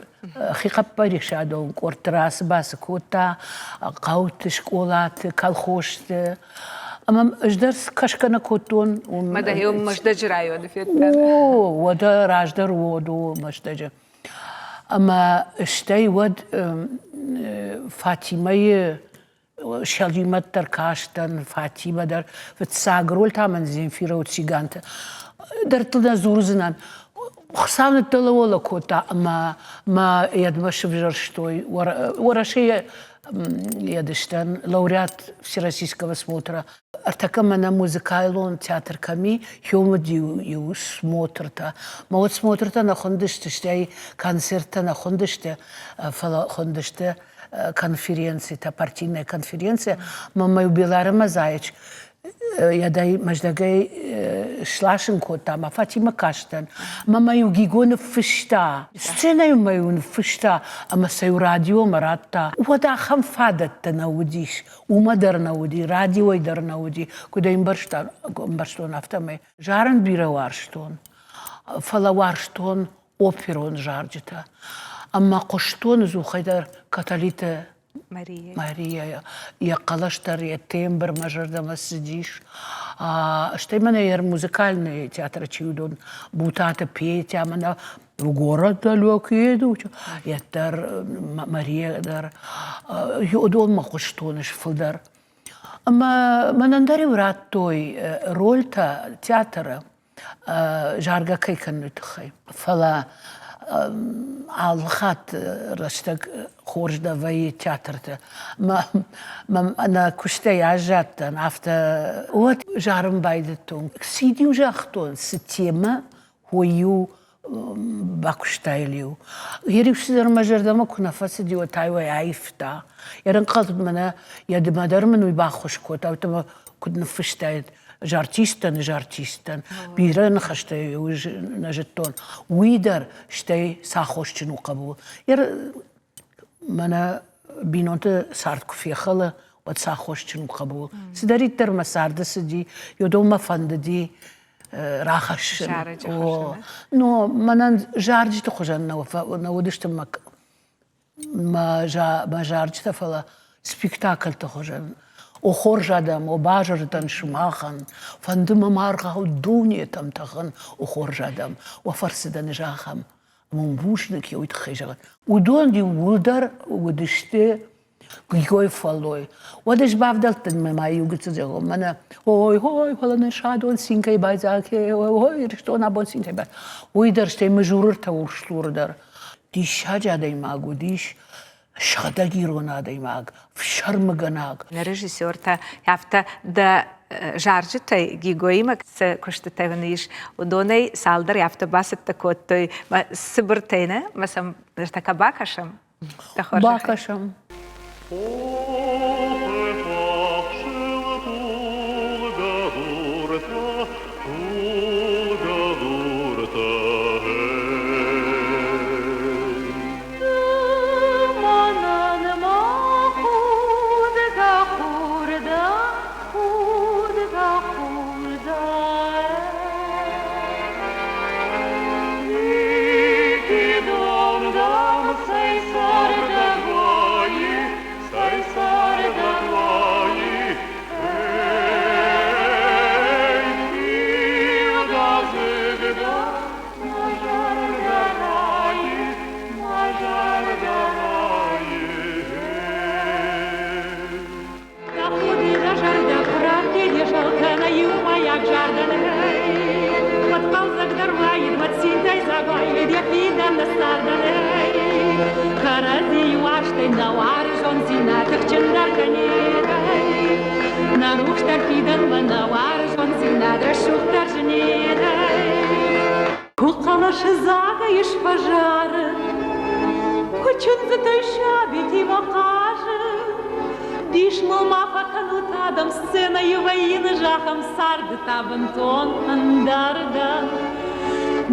خيقة بريش عدون كورتراس باس كوتا قوت شكولات كالخوشت أما أجدرس كشكنا كوتون ماذا يوم مجدج رايو دفيت ودا راجدر ودو مجدج أما اشتاي ود فاطمة شاليمة تركاشتن فاطمة در فتساقرول تامن زين في روت سيغانت در تلنا زورزنان خسامة تلولا كوتا ما يدمش بجرشتوي ورا شيء يدشتن لауреат Всероссийского смотра. Артакамана музыкайлон театр ками хёмдиу смотрта. Ма вот смотрта на хондыште штей концерта на хондыште фала хондыште конференции, та партийная конференция. Мама убила Рамазаич. Я дай маждагай шлашенко там, а Фатима Каштан. Мама ю гигон фишта. Сцена ю маю фишта, а масаю радио маратта. Вода хам фадат наудиш. Умадар науди, радио идар науди. Куда им барштон автомай. Жаран бира варштон. Фала варштон оперон жарджита. Ама коштон зухайдар каталита Мария, я калаштар, я тембр мажордама сидишь. Что именно музыкальный театр чудон, бутата петь, а мана в город далек едут. Я тар Мария дар, юдон махоштониш филдар. Ама манандари врат той роль-то театра жарга кайканут хай. Фала алхат растак خورجدا في تياترتا ما انا كشتي عجاتن عفتا وات جارم بايدتون سيدي وجاختون ستيما هو باكشتايليو يري وشدر مجردا ما كنا فاسدي وتايوا عيفتا يرن قلب منا يد مدار من ويباخش كوتا وتما كنا فشتايد جارتيستن بيرن خشتي نجتون ويدر شتي ساخوشتن وقبول ير منا بينونت صارت كفي خلا وتساخوشتن وقبول سداري تر مسارد سدي يدوم فنددي راخش نو منا جارجي تخجن نودشت ما جارجي تفلا سبيكتاكل تخجن وخرجدم وباجردن شماخن فندم مارغا ودوني تم تخن وخرجدم وفرسدن جاخم منبوشنك يويت خيجغن ودون دي ودر ودشتي قيقوي فالوي ودش بافدلتن ما يوجد زيغو منا هوي فلان شادون سينكاي بايزاكي هوي رشتون ابون سينكاي بايز ويدرشتي مجورر تورشتور در ديش حاجة داي ماغو ديش شاداگیرونا دیماگ فشرمگناگ. رژیسور تا یافته دا جارجی تای گیگویی مکس کشته ونیش و دونی سالدر یافته باست تکوتای ما سبرتینه مثلا درتک باکشم. باکشم.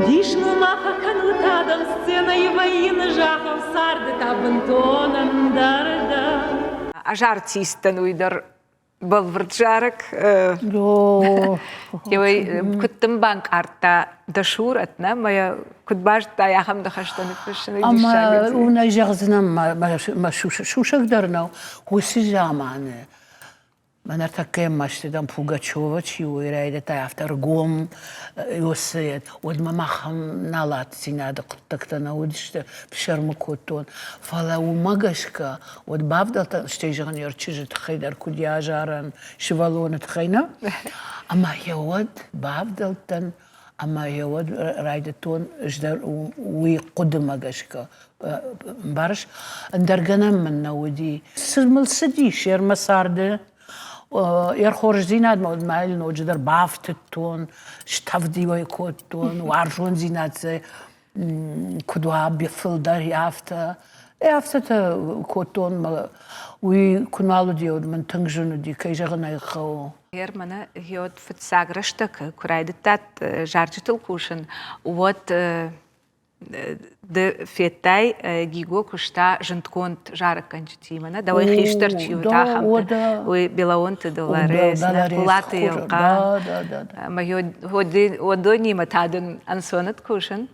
Дишну маха канутадам сцена и воин Галина Жахов сарды табынтонын дарда. Аж артистен уйдар болвырд жарык. Евай күттім банк артта дашур атна, моя күтбажда яхамда хаштаны пішіні Ама унай жағзынан шушак дарнау, хуси жаманы. Манар такем маштедам Пугачева, чиу ирайда тай автор гом йосет. Од мамахам налат зинада құттықта наудишта пішармы көттон. Фала у магашка, од бавдалта штей жағын ерчижі тхайдар кудия жаран шивалоны тхайна. Ама яод бавдалтан, ама яод райдатон ждар уи құды магашка. Барш, андарганам мен науди. Сырмыл сади шерма сарды. Ярхор зинад мод майл нодждар бафтон штавдивой коттон варжон зинадзе кудва бифилдар яфта та коттон уи куналуди од мен тангжунуди кайжагнай хау Мана йод фитсаграштак курайдтат жаржитыл кушин вот de fettai gigo kushta jentkont жарак канчтимана давай хиштар чиута хамта ой белаонты долларес кулаты ялка моё одони матаден ансонат кушин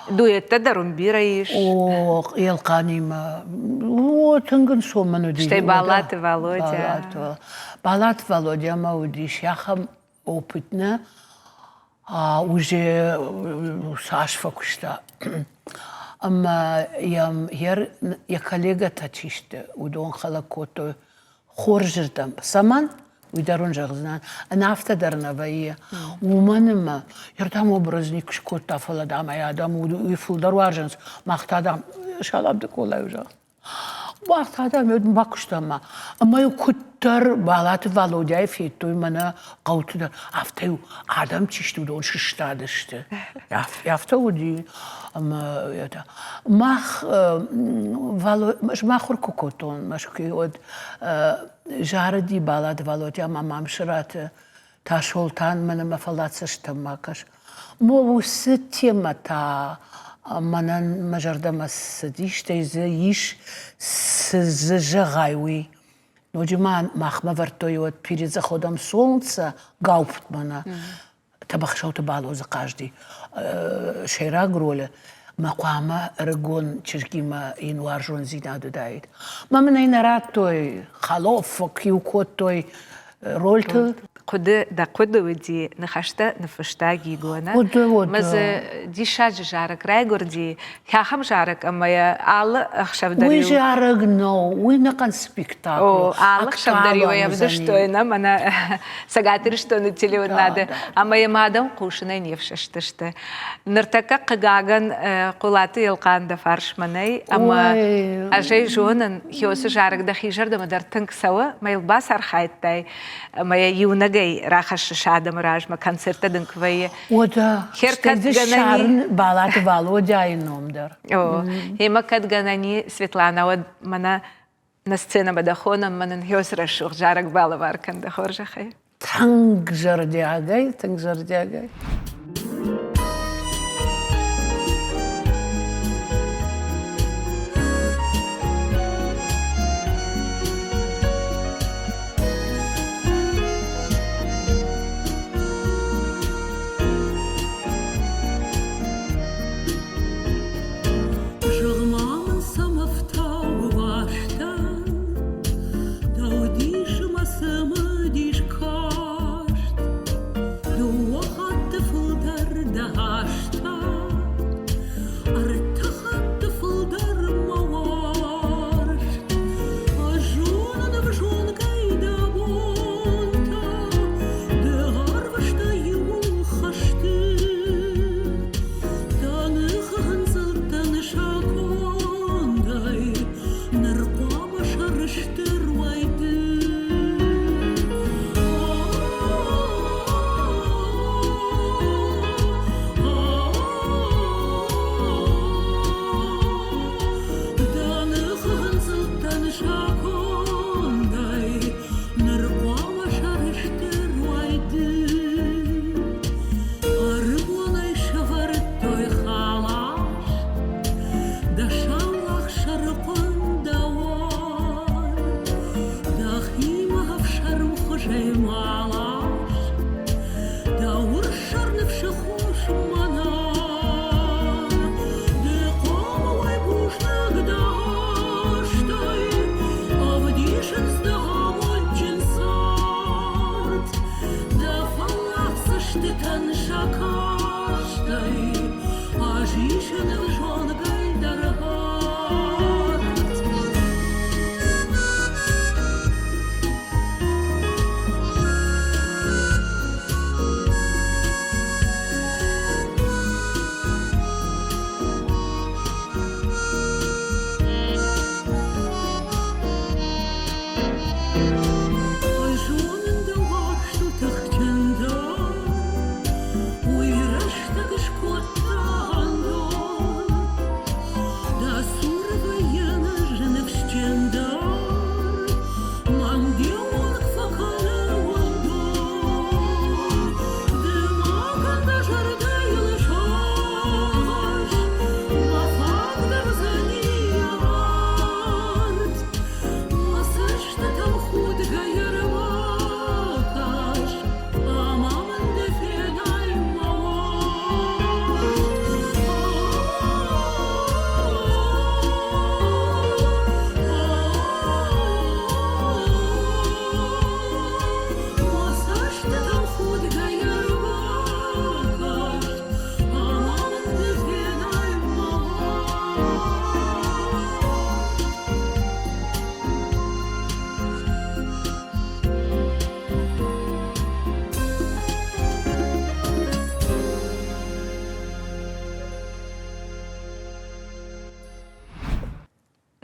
дуетта дарумбираиш о ялканима о танган соману ди штей балаты Володя маудиш яхам опытна уже Сашфа кушта. Ама я коллега тачиште, удон халакото хоржирдам. Саман уйдарон жағзынан. Нафта дарнавайя. Уманыма ярдам образник шкота фаладама ядам уйфулдар варжанс. Мақтадам шалабды колай уже. Мақтадам өдім бақыштама. Ама ю kutter балаты Володя феттой мана қаутыда афтаю адам чиштуды он шыштадышты. Яфта уди ама это мах махур кокотон машки от жарди балаты Володя мамам шраты ташолтан мана мафалацышты макаш. Мовусы темата манан мажардамас диште иш сжигайуи. Ноджиман махма вартоет перед заходом солнца гауптмана. Табахшаута балоза каждый. Шейра гроля. Макуама регон чергима инуаржон зинаду дает. Мамина инарат той халоф киукот той рольтл. قد دا قد ودي نخشتا نفشتا جيجونا مز دي شاج جارك رايغور دي خام جارك اما يا ال اخشب دريو وي جارك نو وي نقن سبيكتاكل او ال اخشب دريو يا بدشتوينا منا سغاتر что на телеон надо اما يا мадам قوشنا نيفششتشت نرتكا قغاغن قولاتي يلقان دا فارش مني اما اجي جونن هيوس جارك دا خيجر دا مدرتنك سوا ما يلباس ارخايتاي اما يونا جاي راخش شادم راجما концерта дынквае. Ода. Херкат ганани балат Володя и номдер. О, ема кат ганани Светлана од мана на сцена бадахона манен хёсра шух жарак балавар канда хоржахай. Танг жардягай. The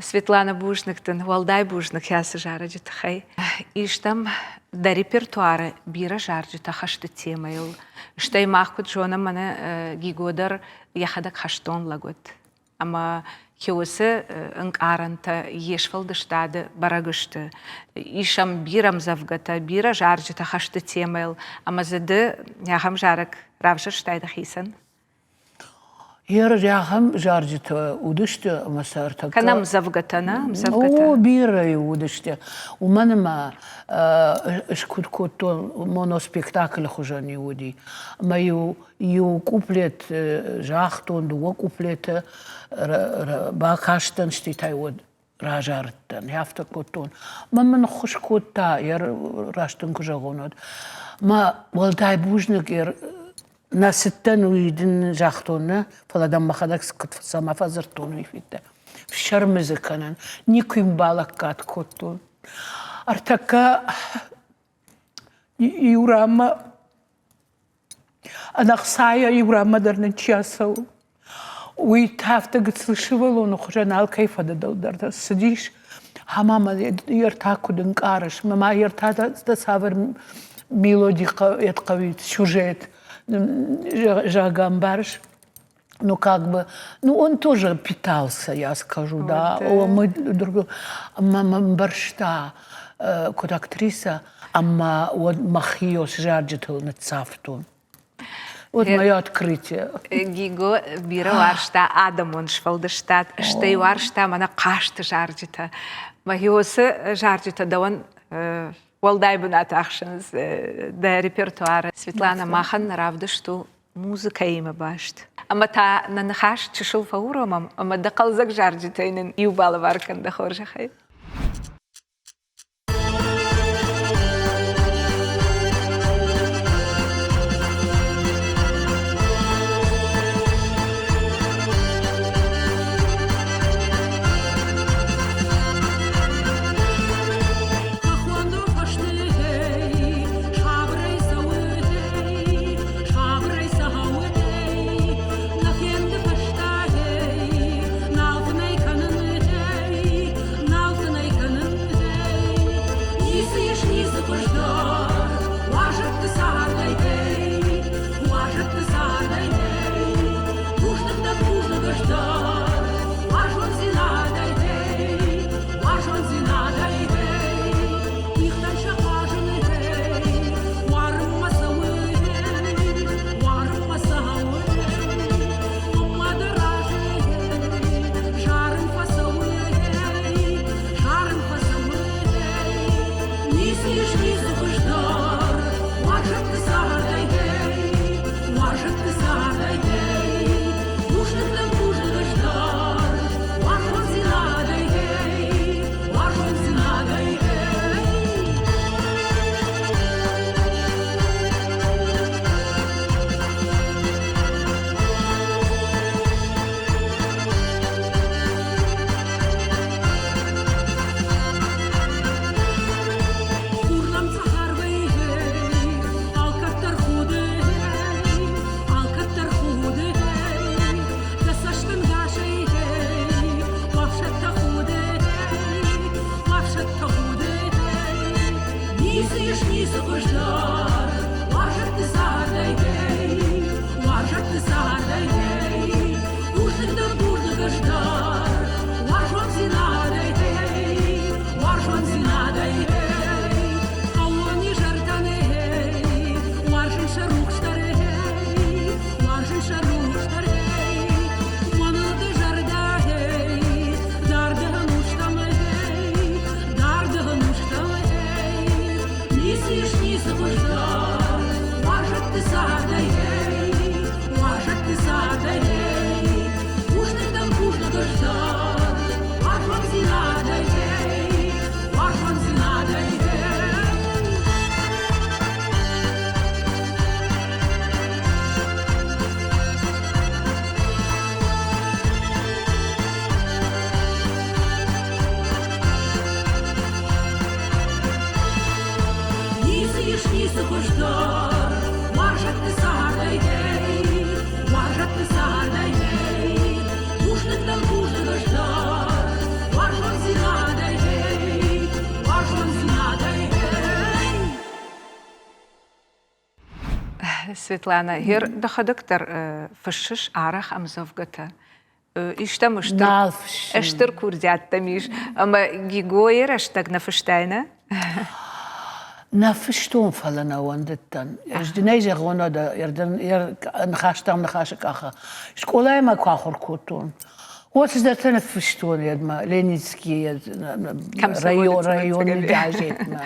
Светлана Бушниктен, Валдай Бушник, я сажараджи тахай. Иштам да репертуара бира жарджи тахашты темайл. Штай махкут жона мана гигодар яхадак хаштон лагут. Ама хеосы анкаранта ешфалды штады барагышты. Ишам бирам завгата, бира жарджи тахашты темайл. Ама зады яхам жарак равжыр штайды хисан. يرجعهم جارجت ودشت مسارتك كنا مزفقتنا او بيري ودشت ومن ما اشكوت كوتون مونو سبيكتاكل خجاني ودي ما يو كوبليت جاختون دو كوبليت باكاشتن شتيتاي ود راجارتن يافتا كوتون ما من خوش كوتا ير راشتن كجاغونود ما والداي بوجنك ير ناستن ويدن جاختونا فلادم ما خدك سكت فسما فزرتون فيتا في شرمز كانن نيكوين بالكات كوتون ارتكا يوراما انا خصايا يوراما درنا تشاسو ويتافتا قد سلشولو نخجنا كيف دردر سديش هماما يرتاكو دنكارش ما يرتادا تسافر ميلوديقا يتقويت سюжет Жагамбарш, ну как бы, ну он тоже питался, я скажу, да. Мы друг мама Баршта, как актриса, ама вот Махиос жарджитал на цафтун. Вот мое открытие. Гиго бира варшта Адамон швалдаштат, штей варшта мана кашты жарджита. Махиосы жарджита да он والداي بنات أخشنز ده ريبرتوار سветлана Махан равда что музыка има башт. Ама та нанахаш чешул фауромам, ама да қалзак жарджитайнен юбала варкан да хоржахай. Важно Светлана, هير دخدكتر فشش عرخ أم زوجته إشتا مشتر نالفش أشتر كورديات تميش أما جيجوير أشتاق نفشتاينه نفشتون فلنا وندتن إجدنيجي غونا دا يردن نخاشتام نخاشك أخا شكولاي ما كاخر كوتون واتزدت نفشتون يد ما لينيسكي район дяжетна.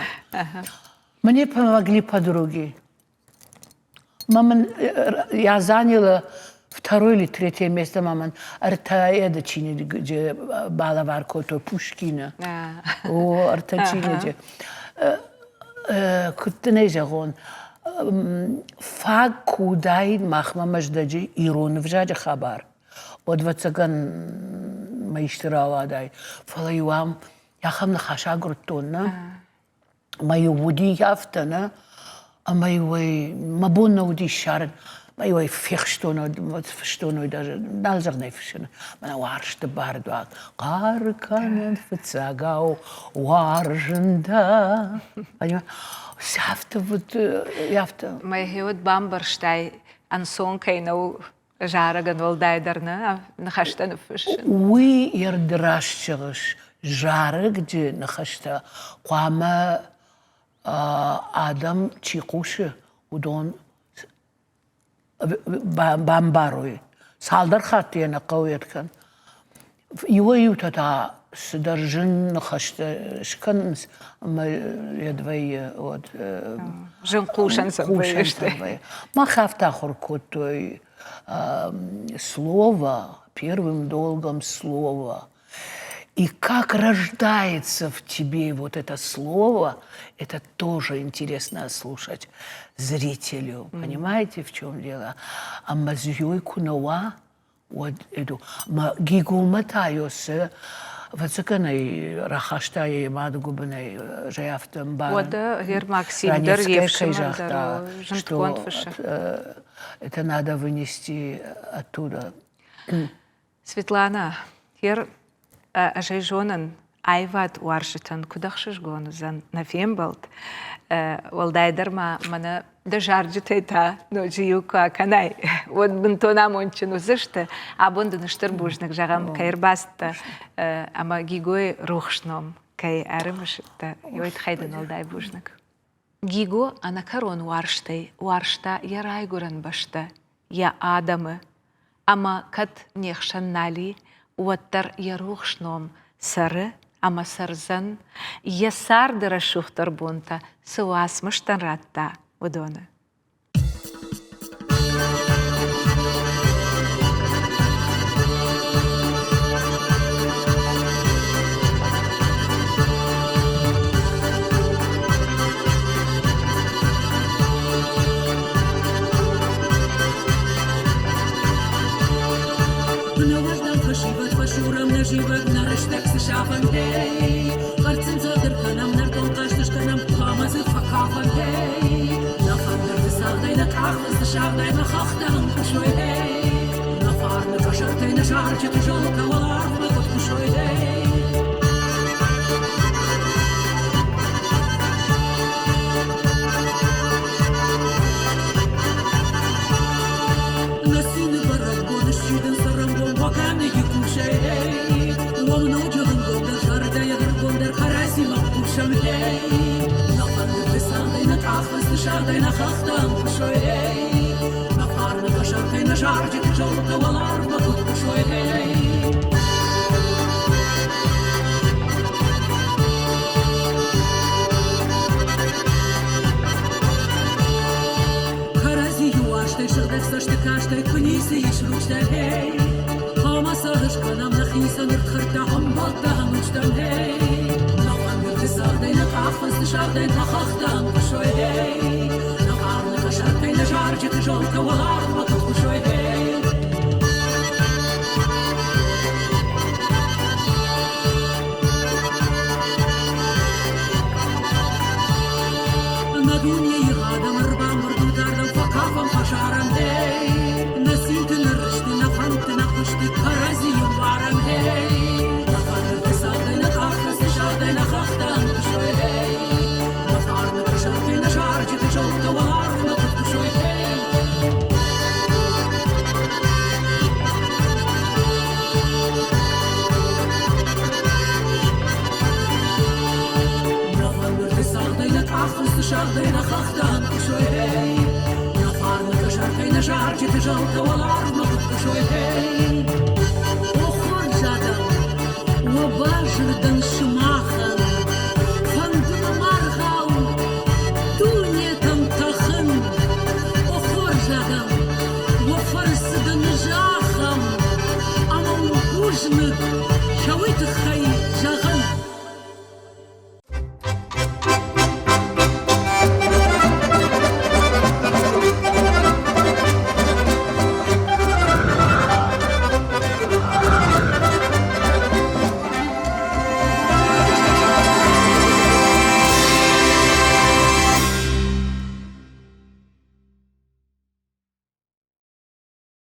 Мне помогли подруги. Мама, я заняла второе или третье место, мама, артаеда чинили, где балавар кото Пушкина. О, артачили, где. Кутнеже гон. Фаг кудай махма маждаджи ирон вжаджи хабар. Одвацаган маиштирала дай. Фалаюам, я хамна хаша гуртонна. Маю води яфтана. Маю мабонна води шарен. Маю фехштона, вот фештона даже налзерне фешена. Мана варште бардвак. Карканен фцагау варженда. Понимаешь? Сяфта вот яфта. Май хеот бамберштай ансон кайнау жараган волдайдерна нахаштан феш. Уи ердрашчыгыш жарык где нахашта қуама адам чиқушы удон бамбаруй. Салдар хаттияна қауеткан. Его ютата сдержан нахашта шканс ма едвай вот жен кушан собой. Ма хафта хоркотой слово, первым долгом слово. И как рождается в тебе вот это слово, это тоже интересно слушать зрителю. Понимаете, в чем дело? А мазюй кунова, вот эту, гигуматайосе, вот заканай рахаштай мадгубной жафтам бар. Вот гер Максим Дарьевший что это надо вынести оттуда. Светлана, гер أجيجونن أيوات وارشتن كدخشش جونزن نفيمبلت والدايدر ما منا دجارجتها نوجيوكا كناي ودبنتونا مونشنو زشت عبوند نشتربوجنك جرام كيرباست أما جيجوي روخشنوم كي أرمشت يويت خيدن والداي بوجنك جيجو أنا كارون وارشتا يرايغورن بشتا يا آدم أما كت نيخشن نالي وتر يروخشنوم سر أما سرزن يسار درشوخ تربونتا سواس مشتن راتا ودونا Шурам на живот на рештек се шафан хей Харцем задыр канам нартон каштыш канам хамазы факафан хей На фандыр высалдай на кахвыз на шавдай на хахтам кушой хей На фарны кашартай на шарче тяжелка валарвы вот кушой хей На сыны барабоны щиден сарамбон ваканы якушей شاردين خختم شوي نفارنا شاردين شارجي جولك والارض بكت شوي كرازي يواشتي شردك سشتي كاشتي كنيسي يشروشتي هي هما سرش كنام نخيسا نرتخرتهم بطهم وشتم هي شاردين تعفز شاردين خختم شوي شاردين شارجي جولك والارض بكت شوي ما دنيا يغادة مربع مردو داردم فكافم خشارم هي نسيت الرشد نفهمت نقشت كرازي يمبارم هي نفرد ساردين تعفز شاردين خختم شوي نفرد شاردين شارجي جولك والارض بكت شوي خختان كشوي نفارنا كشاركي نشاركي تجلك والعرض كشوي وخور جادا وباجر دن شماخن فندن مرغاو دنيا تمتخن وخور جادا وفرس دن جاخم أما وحوجنك شويت خي جاخ